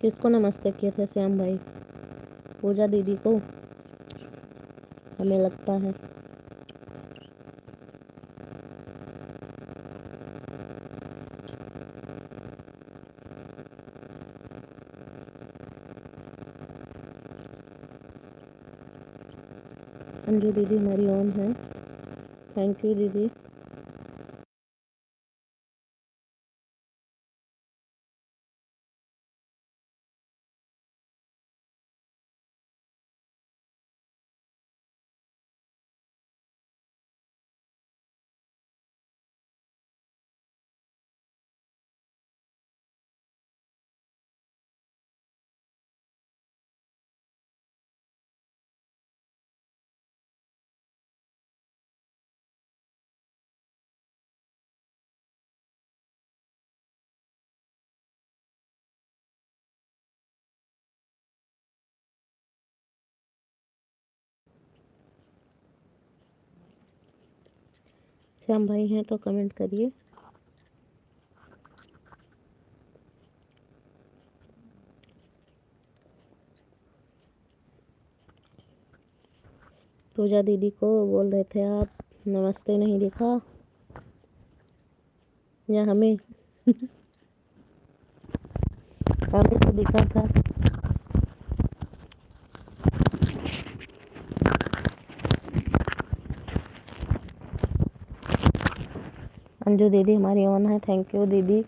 किसको नमस्ते किए थे श्याम भाई? पूजा दीदी को हमें लगता है। अंजू दीदी हमारी ऑन है। थैंक यू दीदी। श्याम भाई हैं तो कमेंट करिए। पूजा दीदी को बोल रहे थे आप, नमस्ते नहीं दिखा या हमें? हमें तो दिखा था। अंजू दीदी हमारी ऑन है। थैंक यू दीदी।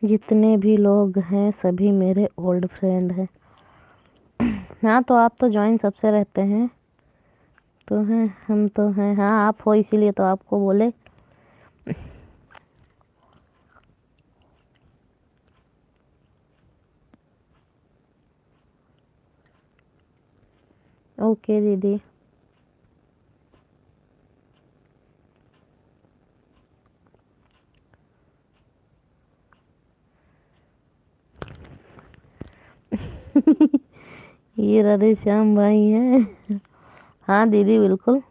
जितने भी लोग हैं सभी मेरे ओल्ड फ्रेंड हैं। हाँ तो आप तो ज्वाइन सबसे रहते हैं तो हैं, हम तो हैं। हाँ आप हो इसीलिए तो आपको बोले। ओके दीदी। ये राधे श्याम भाई हैं। हाँ दीदी बिल्कुल।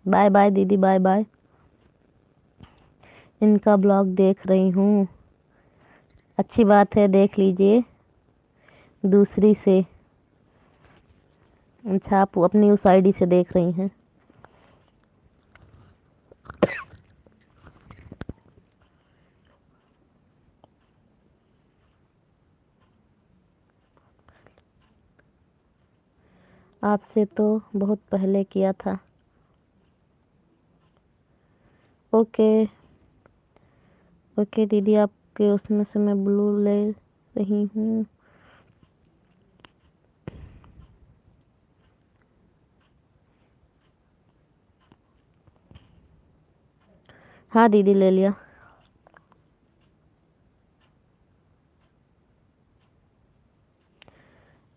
बाय बाय दीदी, बाय बाय। इनका ब्लॉग देख रही हूँ। अच्छी बात है, देख लीजिए दूसरी से। अच्छा आप अपनी उस आईडी से देख रही हैं। आपसे तो बहुत पहले किया था। ओके ओके दीदी, आपके उसमें से मैं ब्लू ले रही हूँ। हाँ दीदी, ले लिया।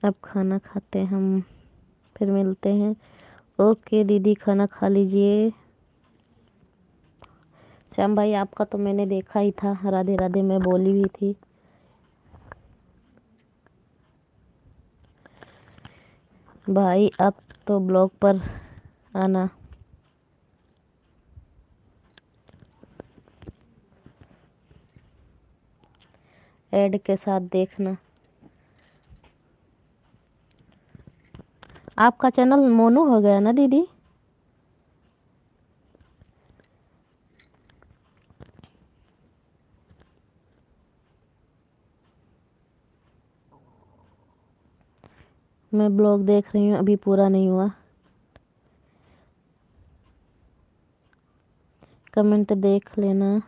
अब खाना खाते हैं हम, फिर मिलते हैं। ओके दीदी, खाना खा लीजिए। श्याम भाई, आपका तो मैंने देखा ही था, राधे राधे मैं बोली भी थी। भाई अब तो ब्लॉग पर आना। ऐड के साथ देखना। आपका चैनल मोनो हो गया ना दीदी? मैं ब्लॉग देख रही हूँ, अभी पूरा नहीं हुआ। कमेंट देख लेना।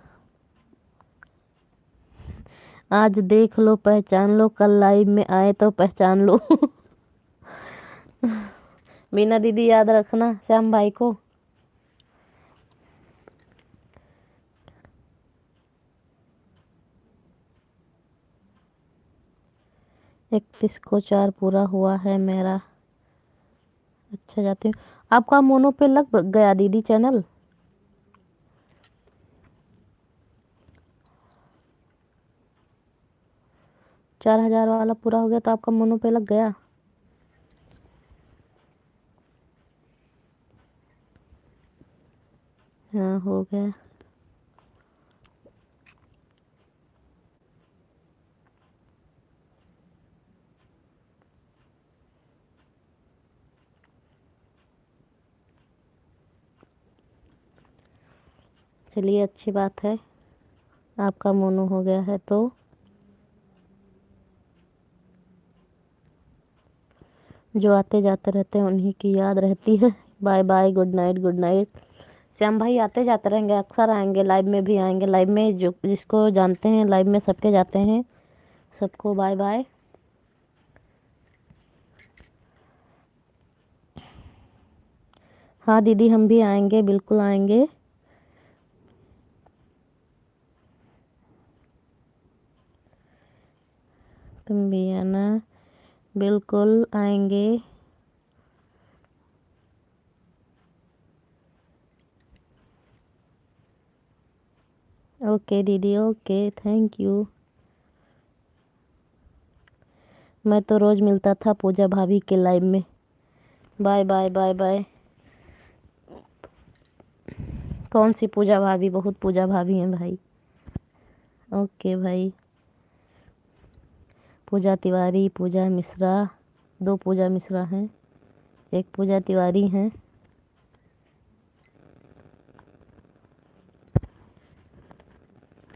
आज देख लो, पहचान लो, कल लाइव में आए तो पहचान लो। मीना दीदी, याद रखना श्याम भाई को। 31 को 4 पूरा हुआ है मेरा। अच्छा, जाती हूँ। आपका मोनो पे लग गया दीदी चैनल? 4000 वाला पूरा हो गया तो आपका मोनो पे लग गया? हाँ, हो गया। चलिए, अच्छी बात है, आपका मोनो हो गया है तो। जो आते जाते रहते हैं उन्हीं की याद रहती है। Bye bye, good night, good night. Shyam भाई आते जाते रहेंगे, अक्सर आएंगे, लाइव में भी आएंगे। लाइव में जो जिसको जानते हैं लाइव में सबके जाते हैं। सबको बाय बाय। हाँ दीदी, हम भी आएंगे, बिल्कुल आएंगे। तुम भी आना, बिल्कुल आएंगे। ओके दीदी, ओके, थैंक यू। मैं तो रोज मिलता था पूजा भाभी के लाइव में। Bye bye, bye bye. कौन सी पूजा भाभी? बहुत पूजा भाभी हैं भाई। ओके भाई। पूजा तिवारी, पूजा मिश्रा, 2 पूजा मिश्रा हैं, 1 पूजा तिवारी हैं।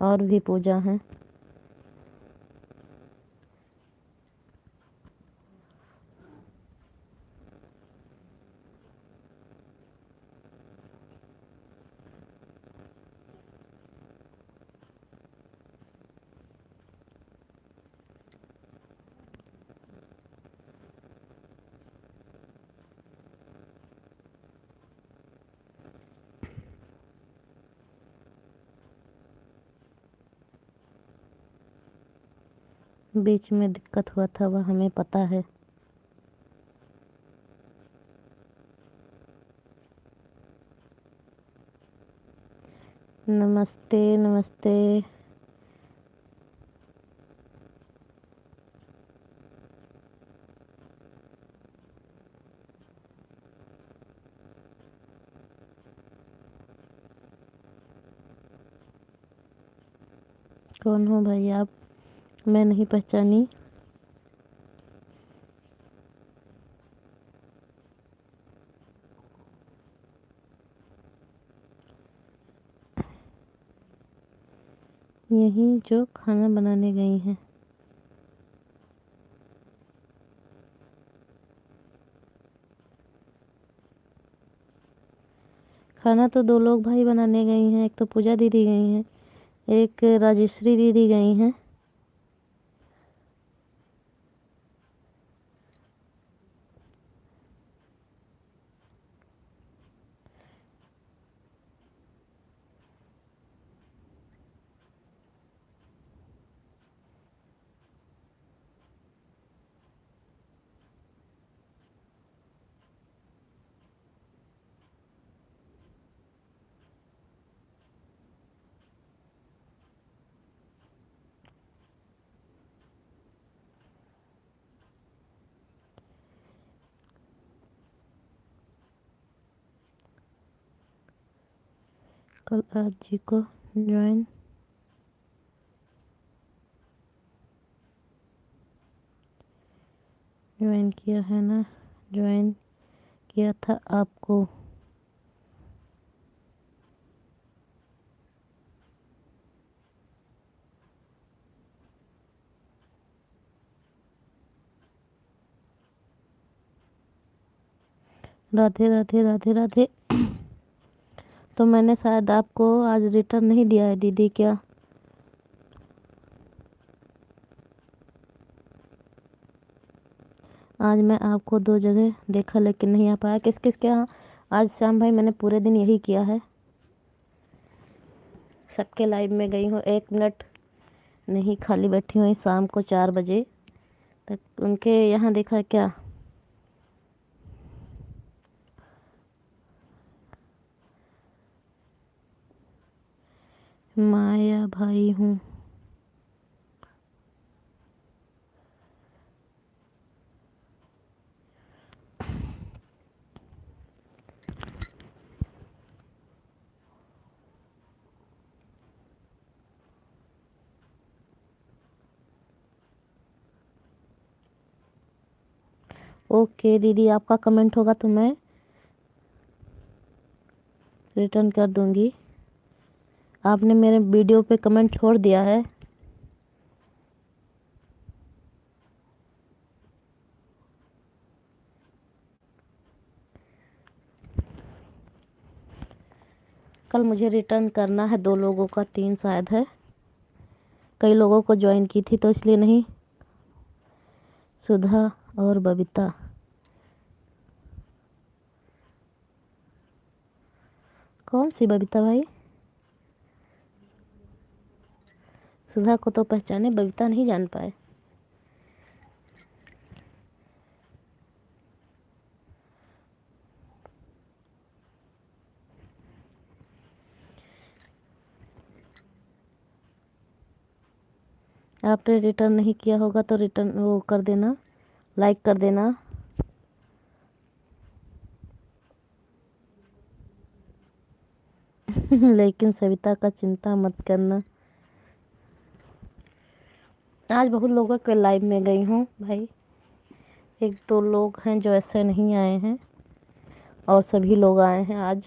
और भी पूजा हैं। बीच में दिक्कत हुआ था, वह हमें पता है। नमस्ते नमस्ते। कौन हो भाई आप? मैं नहीं पहचानी। यही जो खाना बनाने गई हैं। खाना तो 2 लोग भाई बनाने गई हैं, एक तो पूजा दीदी गई हैं, एक राजेश्वरी दीदी गई हैं। कल आज जी को ज्वाइन किया है ना, ज्वाइन किया था आपको। राधे राधे राधे राधे। तो मैंने शायद आपको आज रिटर्न नहीं दिया है दीदी क्या? आज मैं आपको 2 जगह देखा लेकिन नहीं आ पाया। किस किस के यहाँ? आज श्याम भाई मैंने पूरे दिन यही किया है, सबके लाइव में गई हूँ, 1 मिनट नहीं खाली बैठी हुई। शाम को 4 बजे तक उनके यहाँ देखा क्या? माया भाई हूँ। ओके दीदी, आपका कमेंट होगा तो मैं रिटर्न कर दूंगी। आपने मेरे वीडियो पे कमेंट छोड़ दिया है। कल मुझे रिटर्न करना है 2 लोगों का, 3 शायद है। कई लोगों को ज्वाइन की थी तो इसलिए नहीं। सुधा और बबीता। कौन सी बबीता भाई? सुधा को तो पहचाने, बबीता नहीं जान पाए। आपने रिटर्न नहीं किया होगा तो रिटर्न वो कर देना, लाइक कर देना। लेकिन सविता का चिंता मत करना। आज बहुत लोगों के लाइव में गई हूँ भाई, 1-2 लोग हैं जो ऐसे नहीं आए हैं और सभी लोग आए हैं आज।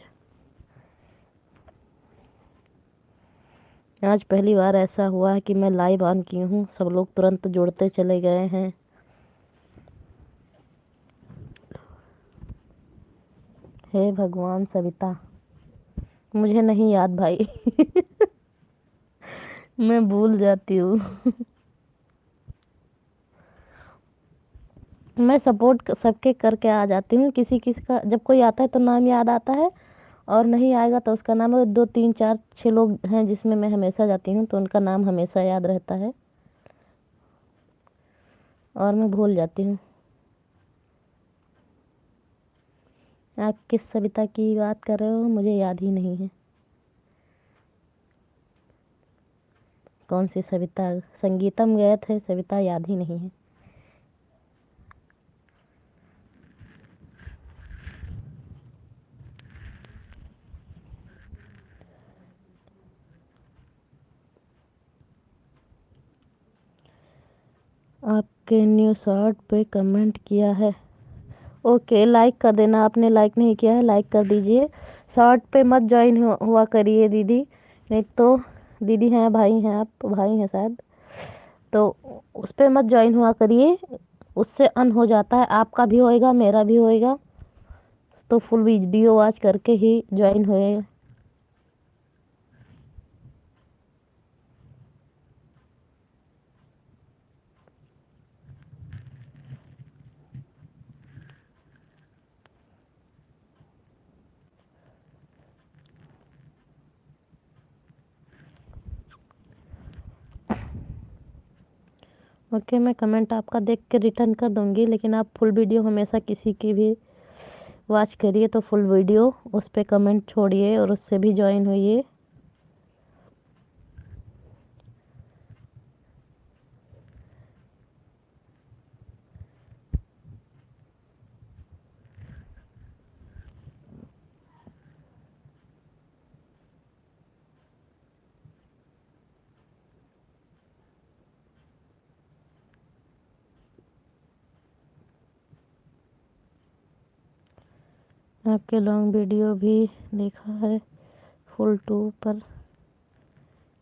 आज पहली बार ऐसा हुआ है कि मैं लाइव ऑन की हूँ, सब लोग तुरंत जुड़ते चले गए हैं। हे भगवान सविता, मुझे नहीं याद भाई। मैं भूल जाती हूँ। मैं सपोर्ट सबके करके आ जाती हूँ, किसी किसी का जब कोई आता है तो नाम याद आता है, और नहीं आएगा तो उसका नाम। 2 3 4 6 लोग हैं जिसमें मैं हमेशा जाती हूँ तो उनका नाम हमेशा याद रहता है और मैं भूल जाती हूँ। आप किस सविता की बात कर रहे हो? मुझे याद ही नहीं है। कौन सी सविता? संगीतम गए थे, सविता याद ही नहीं है। आपके न्यू शॉर्ट पे कमेंट किया है। ओके, लाइक कर देना। आपने लाइक नहीं किया है, लाइक कर दीजिए। शॉर्ट पे मत ज्वाइन हुआ करिए दीदी, नहीं तो दीदी हैं, भाई हैं, आप भाई हैं शायद, तो उस पे मत ज्वाइन हुआ करिए, उससे अन हो जाता है। आपका भी होएगा, मेरा भी होएगा, तो फुल वीडियो वॉच करके ही ज्वाइन हुए। ओके, मैं कमेंट आपका देख के रिटर्न कर दूंगी, लेकिन आप फुल वीडियो हमेशा किसी की भी वॉच करिए तो फुल वीडियो उस पर कमेंट छोड़िए और उससे भी ज्वाइन होइए। आपके लॉन्ग वीडियो भी देखा है, फुल 2 पर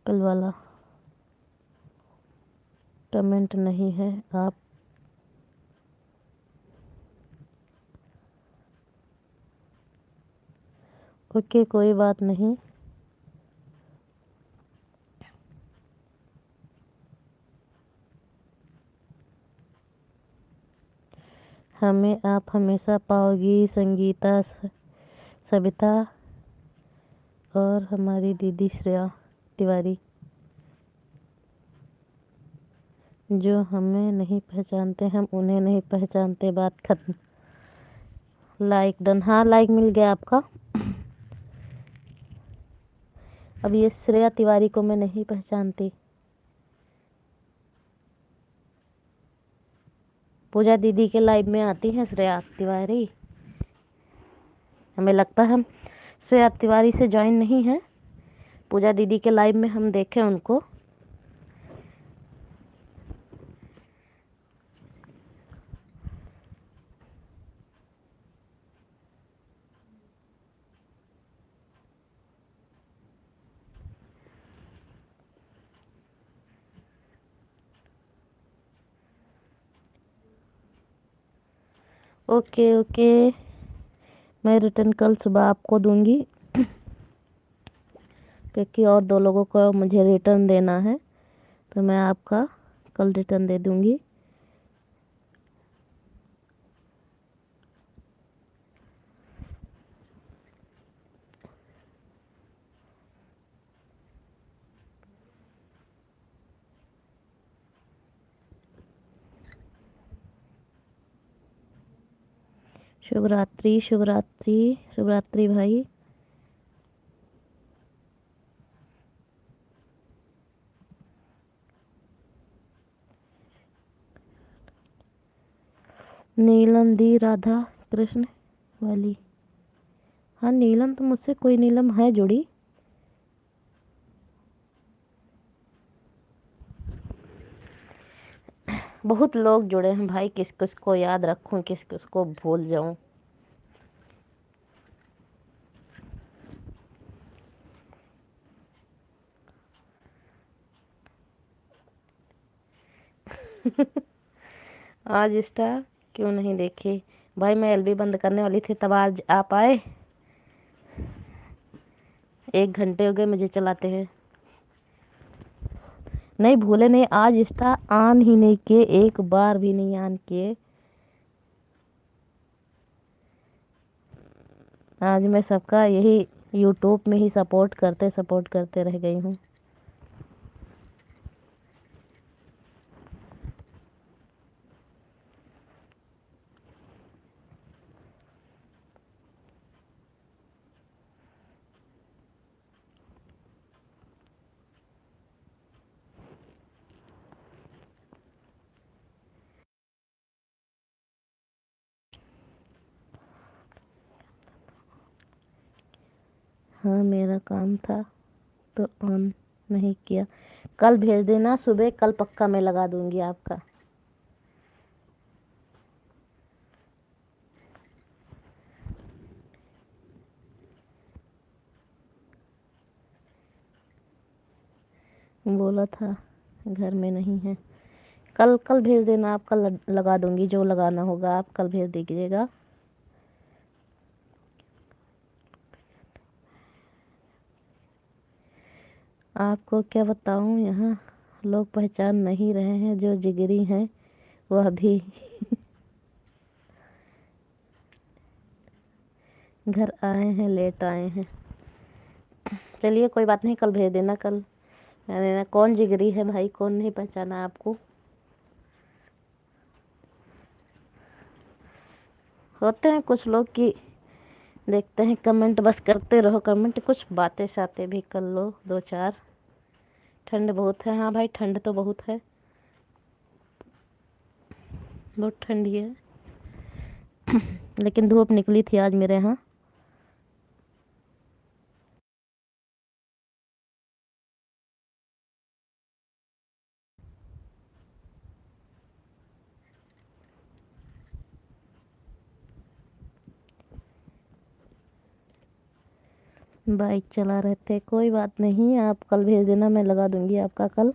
कल वाला कमेंट नहीं है आप। ओके, कोई बात नहीं। हमें आप हमेशा पाओगी संगीता, सविता और हमारी दीदी श्रेया तिवारी। जो हमें नहीं पहचानते हम उन्हें नहीं पहचानते, बात खत्म। लाइक डन, हाँ लाइक मिल गया आपका। अब ये श्रेया तिवारी को मैं नहीं पहचानती। पूजा दीदी के लाइव में आती हैं श्रेया तिवारी। हमें लगता है हम श्रेया तिवारी से ज्वाइन नहीं है। पूजा दीदी के लाइव में हम देखें उनको। ओके ओके, मैं रिटर्न कल सुबह आपको दूंगी, क्योंकि और 2 लोगों को मुझे रिटर्न देना है, तो मैं आपका कल रिटर्न दे दूंगी। शुभ रात्रि, शुभ रात्रि, शुभ रात्रि भाई। नीलम दी राधा कृष्ण वाली, हाँ नीलम तो मुझसे कोई नीलम है जुड़ी। बहुत लोग जुड़े हैं भाई, किस किस को याद रखूं, किस किस को भूल जाऊं। आज स्टार क्यों नहीं देखी भाई, मैं एलबी बंद करने वाली थी तब आज आप आए। 1 घंटे हो गए मुझे चलाते हैं। नहीं भूले नहीं, आज स्टार ऑन ही नहीं किए, एक बार भी नहीं ऑन किए। आज मैं सबका यही यूट्यूब में ही सपोर्ट करते रह गई हूँ। हाँ मेरा काम था तो ऑन नहीं किया। कल भेज देना सुबह, कल पक्का मैं लगा दूंगी आपका। बोला था घर में नहीं है। कल कल भेज देना, आप कल लगा दूंगी, जो लगाना होगा आप कल भेज दीजिएगा। आपको क्या बताऊं, यहाँ लोग पहचान नहीं रहे हैं, जो जिगरी हैं वह भी घर आए हैं, लेट आए हैं। चलिए कोई बात नहीं, कल भेज देना। कल मैंने ना, कौन जिगरी है भाई, कौन नहीं पहचाना आपको। होते हैं कुछ लोग की, देखते हैं कमेंट, बस करते रहो कमेंट, कुछ बातें शातें भी कर लो दो चार। ठंड बहुत है, हाँ भाई ठंड तो बहुत है, बहुत ठंडी है। लेकिन धूप निकली थी आज मेरे यहाँ। बाइक चला रहे थे, कोई बात नहीं, आप कल भेज देना, मैं लगा दूंगी आपका कल।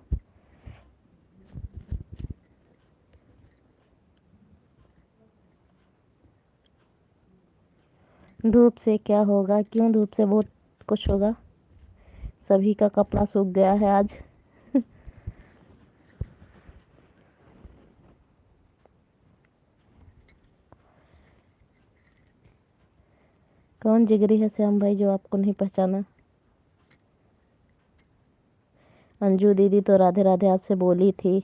धूप से क्या होगा, क्यों, धूप से बहुत कुछ होगा। सभी का कपड़ा सूख गया है आज। कौन जिगरी है श्याम भाई जो आपको नहीं पहचाना। अंजू दीदी तो राधे राधे आपसे बोली थी।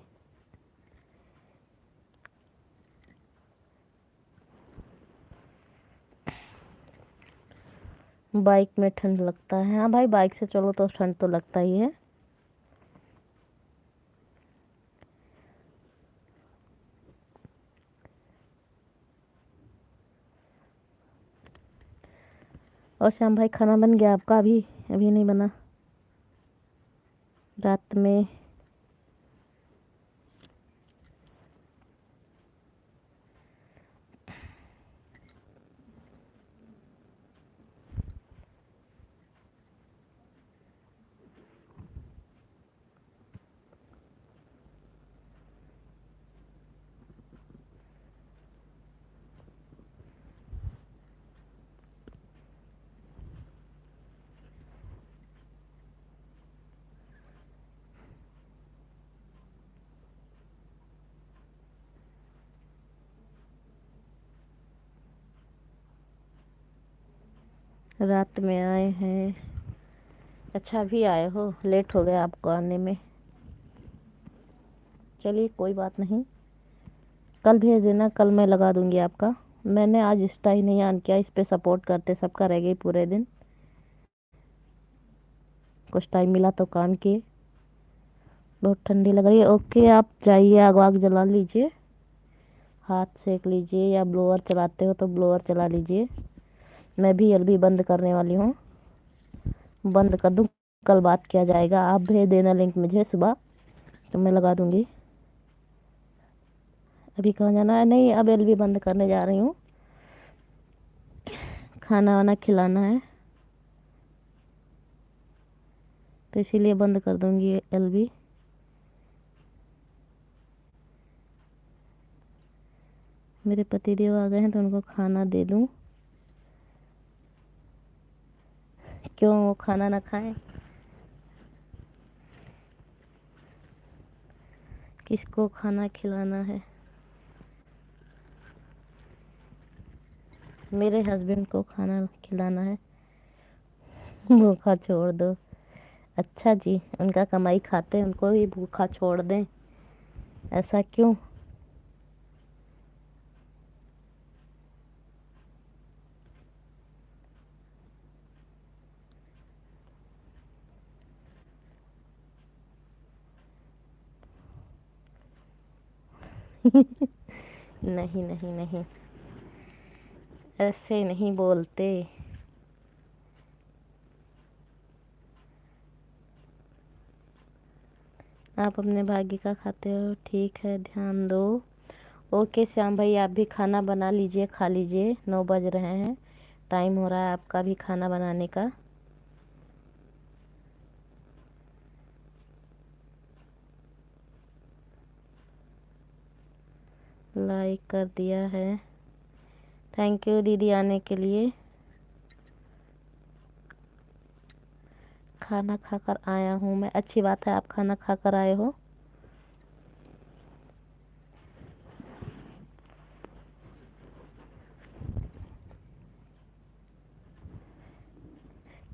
बाइक में ठंड लगता है, हाँ भाई बाइक से चलो तो ठंड तो लगता ही है। और श्याम भाई खाना बन गया आपका, अभी अभी नहीं बना रात में। रात में आए हैं, अच्छा अभी आए हो, लेट हो गया आपको आने में। चलिए कोई बात नहीं, कल भेज देना, कल मैं लगा दूंगी आपका। मैंने आज इंस्टा ही नहीं ऑन किया, इस पे सपोर्ट करते सबका रह गई पूरे दिन, कुछ टाइम मिला तो काम किए। बहुत ठंडी लग रही है। ओके आप जाइए, आग वाग जला लीजिए, हाथ सेक लीजिए, या ब्लोअर चलाते हो तो ब्लोअर चला लीजिए। मैं भी जल्दी बंद करने वाली हूँ, बंद कर दूँ, कल बात किया जाएगा। आप भेज देना लिंक मुझे सुबह, तो मैं लगा दूंगी। अभी कहाँ जाना है, नहीं अब एलबी बंद करने जा रही हूँ, खाना वाना खिलाना है, तो इसीलिए बंद कर दूंगी एलबी। मेरे पति देव आ गए हैं तो उनको खाना दे दूं। क्यों वो खाना ना खाएं, किसको खाना खिलाना है, मेरे हस्बैंड को खाना खिलाना है। भूखा छोड़ दो, अच्छा जी, उनका कमाई खाते हैं, उनको भी भूखा छोड़ दें, ऐसा क्यों। नहीं नहीं नहीं, ऐसे नहीं बोलते। आप अपने भाग्य का खाते हो, ठीक है ध्यान दो। ओके श्याम भाई, आप भी खाना बना लीजिए, खा लीजिए, 9 बज रहे हैं, टाइम हो रहा है आपका भी खाना बनाने का। लाइक कर दिया है, थैंक यू दीदी आने के लिए। खाना खाकर आया हूँ मैं। अच्छी बात है, आप खाना खाकर आए हो।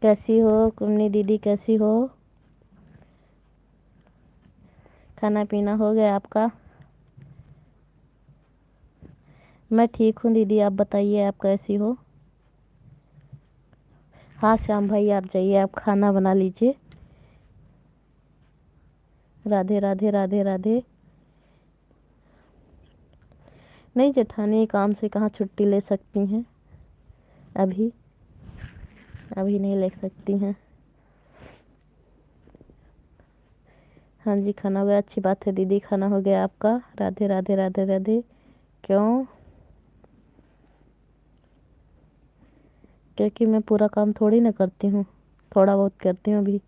कैसी हो कुमनी दीदी, कैसी हो? खाना पीना हो गया आपका? मैं ठीक हूँ दीदी, आप बताइए आप कैसी हो? हाँ श्याम भाई, आप जाइए, आप खाना बना लीजिए। राधे राधे राधे राधे। नहीं जेठानी, काम से कहाँ छुट्टी ले सकती हैं अभी। अभी नहीं ले सकती हैं। हाँ जी, खाना हो गया, अच्छी बात है दीदी, खाना हो गया आपका। राधे राधे राधे राधे। क्यों? क्योंकि मैं पूरा काम थोड़ी ना करती हूँ, थोड़ा बहुत करती हूँ अभी।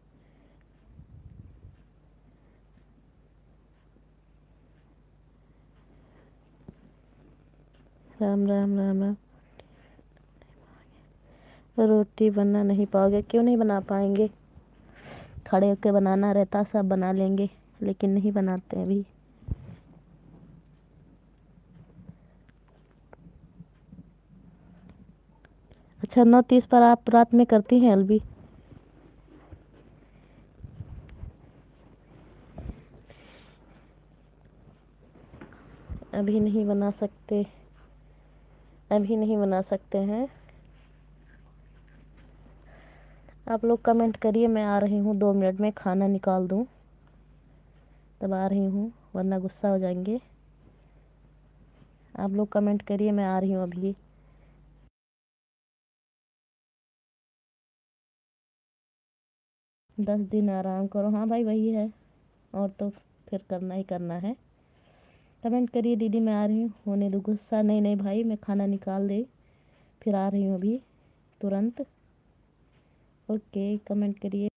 राम राम राम राम। रोटी बना नहीं पाओगे? क्यों नहीं बना पाएंगे? खड़े होके बनाना रहता, सब बना लेंगे, लेकिन नहीं बनाते अभी। अच्छा, 9:30 पर आप रात में करती हैं अलवी? अभी नहीं बना सकते? अभी नहीं बना सकते हैं? आप लोग कमेंट करिए, मैं आ रही हूँ 2 मिनट में, खाना निकाल दूँ तब आ रही हूँ, वरना गुस्सा हो जाएंगे। आप लोग कमेंट करिए, मैं आ रही हूँ अभी। 10 दिन आराम करो, हाँ भाई वही है, और तो फिर करना ही करना है। कमेंट करिए दीदी, मैं आ रही हूँ, होने दो गुस्सा। नहीं नहीं भाई, मैं खाना निकाल दे, फिर आ रही हूँ अभी तुरंत। ओके, कमेंट करिए।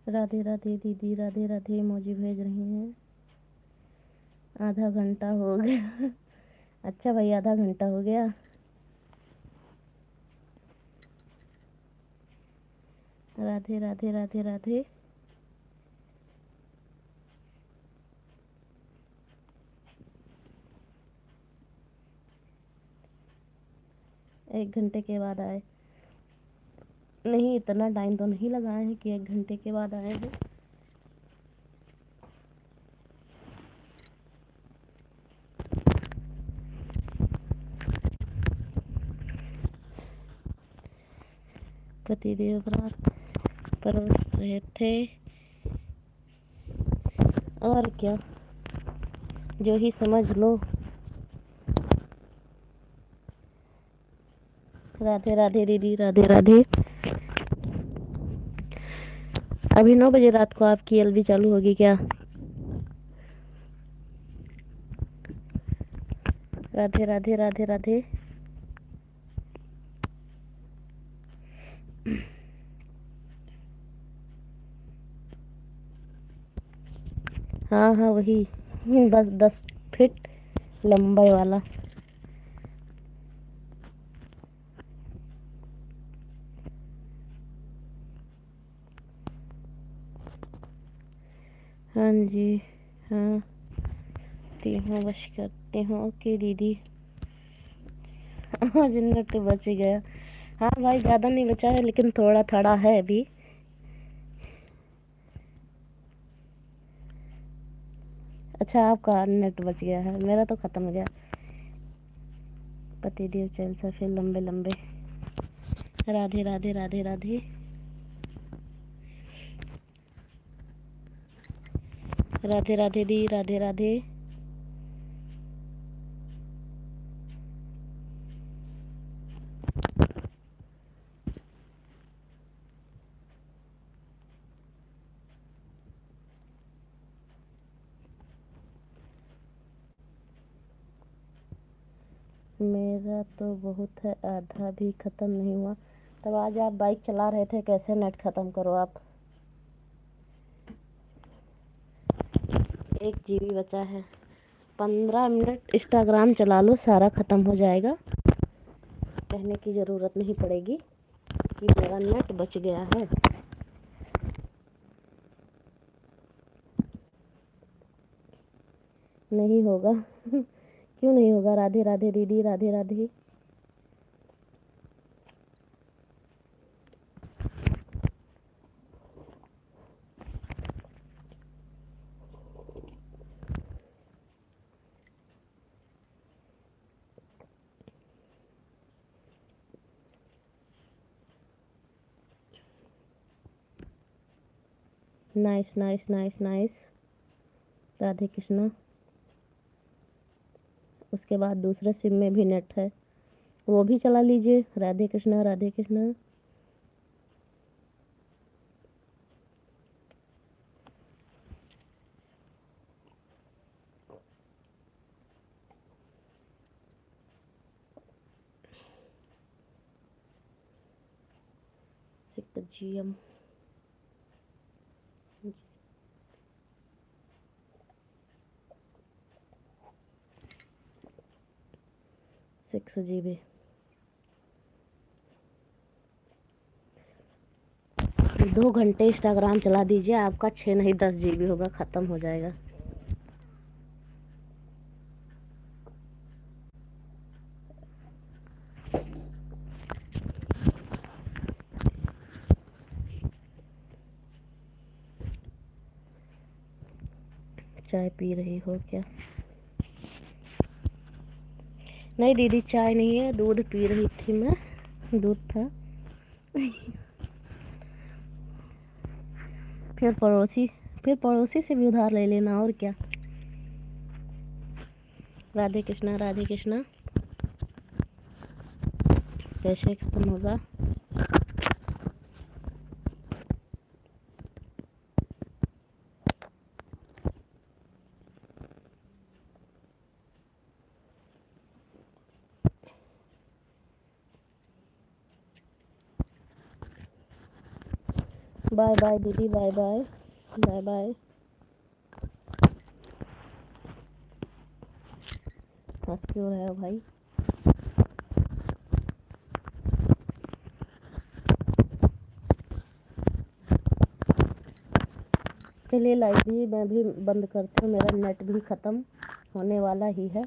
राधे राधे दीदी, राधे राधे इमोजी भेज रही हैं। आधा घंटा हो गया। अच्छा भाई, आधा घंटा हो गया। राधे राधे राधे राधे। एक घंटे के बाद आए? नहीं, इतना टाइम तो नहीं लगाए हैं कि 1 घंटे के बाद आए हैं। पतिदेव रात परोस रहे थे, और क्या, जो ही समझ लो। राधे राधे दीदी, राधे राधे। अभी 9 बजे रात को आपकी एलबी चालू होगी क्या? राधे राधे राधे राधे। हाँ हाँ, वही, बस 10 फीट लंबाई वाला। हाँ जी, हाँ करती हूँ, बस करती हूँ। ओके दीदी। आज नेट बच गया। हाँ भाई, ज़्यादा नहीं बचा है, लेकिन थोड़ा थोड़ा है अभी। अच्छा, आपका नेट बच गया है, मेरा तो ख़त्म हो गया। पतिदेव चल सा फिर लंबे लंबे। राधे राधे राधे राधे। राधे राधे दी, राधे राधे। मेरा तो बहुत है, आधा भी ख़त्म नहीं हुआ। तब आज आप बाइक चला रहे थे, कैसे नेट ख़त्म करो आप? 1 GB बचा है। 15 मिनट इंस्टाग्राम चला लो, सारा ख़त्म हो जाएगा। कहने की ज़रूरत नहीं पड़ेगी कि मेरा नेट बच गया है। नहीं होगा। क्यों नहीं होगा? राधे राधे दीदी, Radhe Radhe. Nice nice nice nice. Radhe Krishna. उसके बाद दूसरे सिम में भी नेट है, वो भी चला लीजिए। राधे कृष्णा, राधे कृष्णा। GM 6 GB। 2 घंटे इंस्टाग्राम चला दीजिए, आपका 6 नहीं 10 GB होगा, ख़त्म हो जाएगा। चाय पी रही हो क्या? नहीं दीदी, चाय नहीं है, दूध पी रही थी मैं, दूध था। फिर पड़ोसी से भी उधार ले लेना, और क्या। राधे कृष्णा, राधे कृष्णा। कैसे ख़त्म होगा? बाय बाय दीदी, बाय बाय, बाय बाय। हंस क्यों रहे हो भाई? चलिए लाइव भी मैं भी बंद करती हूँ, मेरा नेट भी ख़त्म होने वाला ही है।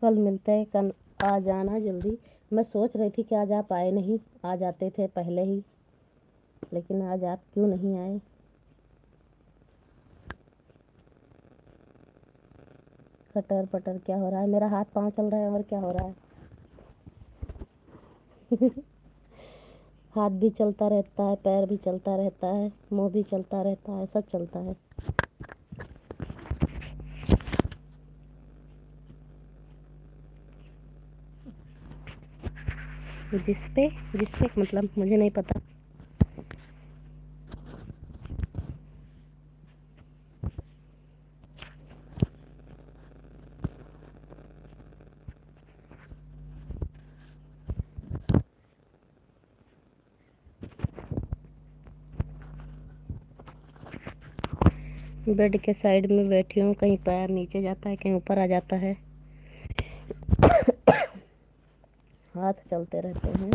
कल मिलते हैं, कल आ जाना जल्दी। मैं सोच रही थी कि आज आप आए नहीं, आ जाते थे पहले ही, लेकिन आज आप क्यों नहीं आए? कटर पटर क्या हो रहा है? मेरा हाथ पाँव चल रहा है और क्या हो रहा है? हाथ भी चलता रहता है, पैर भी चलता रहता है, मुंह भी चलता रहता है, सब चलता है। जिसपे मतलब मुझे नहीं पता। बेड के साइड में बैठी हूँ, कहीं पैर नीचे जाता है, कहीं ऊपर आ जाता है। हाथ चलते रहते हैं।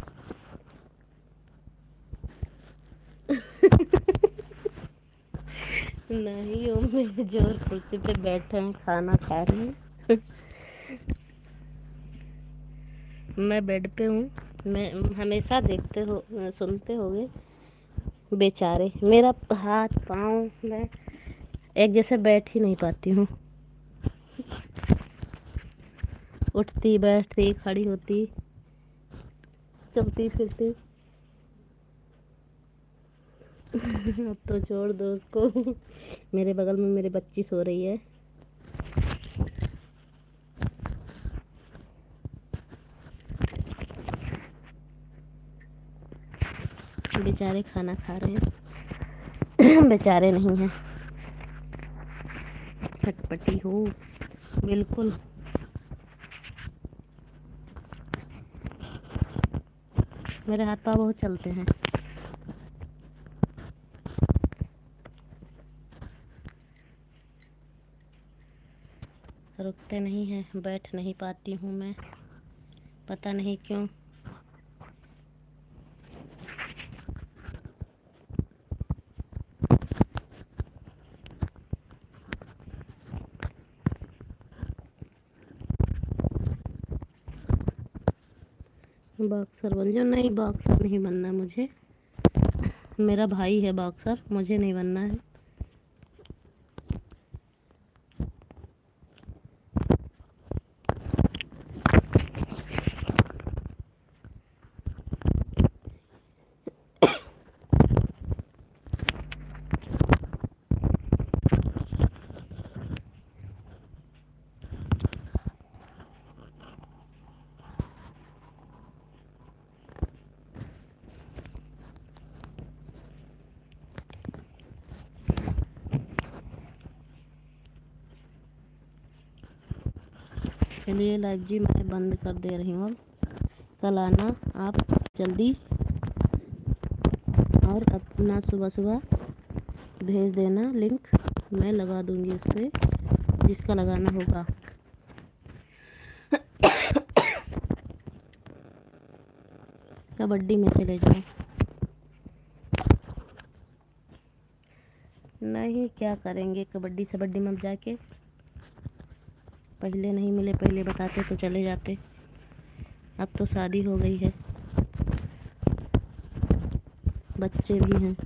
नहीं वो मैं जोर कुर्सी पे बैठे हैं, खाना खा रहे हैं। मैं बेड पे हूँ। मैं हमेशा देखते हो सुनते होगे बेचारे, मेरा हाथ पाँव मैं एक जैसे बैठ ही नहीं पाती हूँ। उठती बैठती खड़ी होती चलती फिरती। अब तो छोड़ दो उसको। मेरे बगल में मेरी बच्ची सो रही है। बेचारे खाना खा रहे हैं। बेचारे नहीं हैं, फटपटी हो बिल्कुल। मेरे हाथ पाँव बहुत चलते हैं। रुकते नहीं हैं, बैठ नहीं पाती हूँ मैं, पता नहीं क्यों। बॉक्सर बन जाओ? नहीं, बॉक्सर नहीं बनना मुझे। मेरा भाई है बॉक्सर, मुझे नहीं बनना है। चलिए लाइव जी मैं बंद कर दे रही हूँ। अब कल आना आप जल्दी, और अपना सुबह सुबह भेज देना लिंक, मैं लगा दूँगी उस पर जिसका लगाना होगा। कबड्डी में चले जाओ। नहीं, क्या करेंगे कबड्डी सबड्डी में जाके? पहले नहीं मिले, पहले बताते तो चले जाते। अब तो शादी हो गई है, बच्चे भी हैं।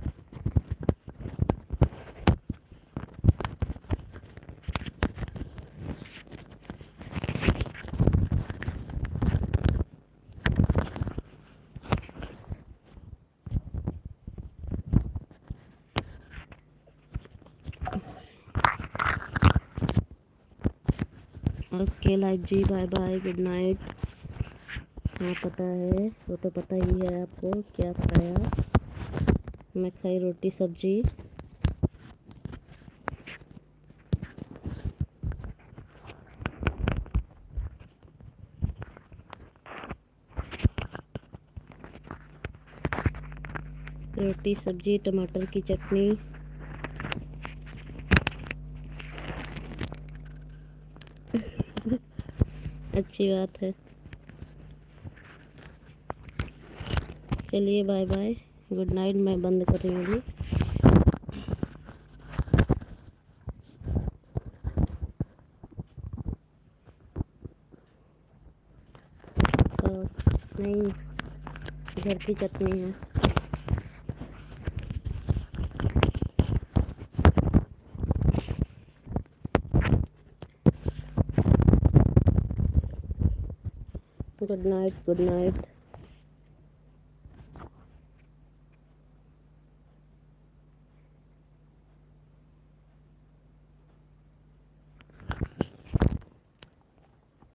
ओके लाइव जी, बाय बाय, गुड नाइट। हाँ पता है, वो तो पता ही है आपको। क्या खाया? मैं खाई रोटी सब्जी। रोटी सब्जी टमाटर की चटनी। अच्छी बात है। चलिए बाय बाय, गुड नाइट। मैं बंद कर रही हूँ अभी। नहीं, घर की चटनी है। Good night, good night.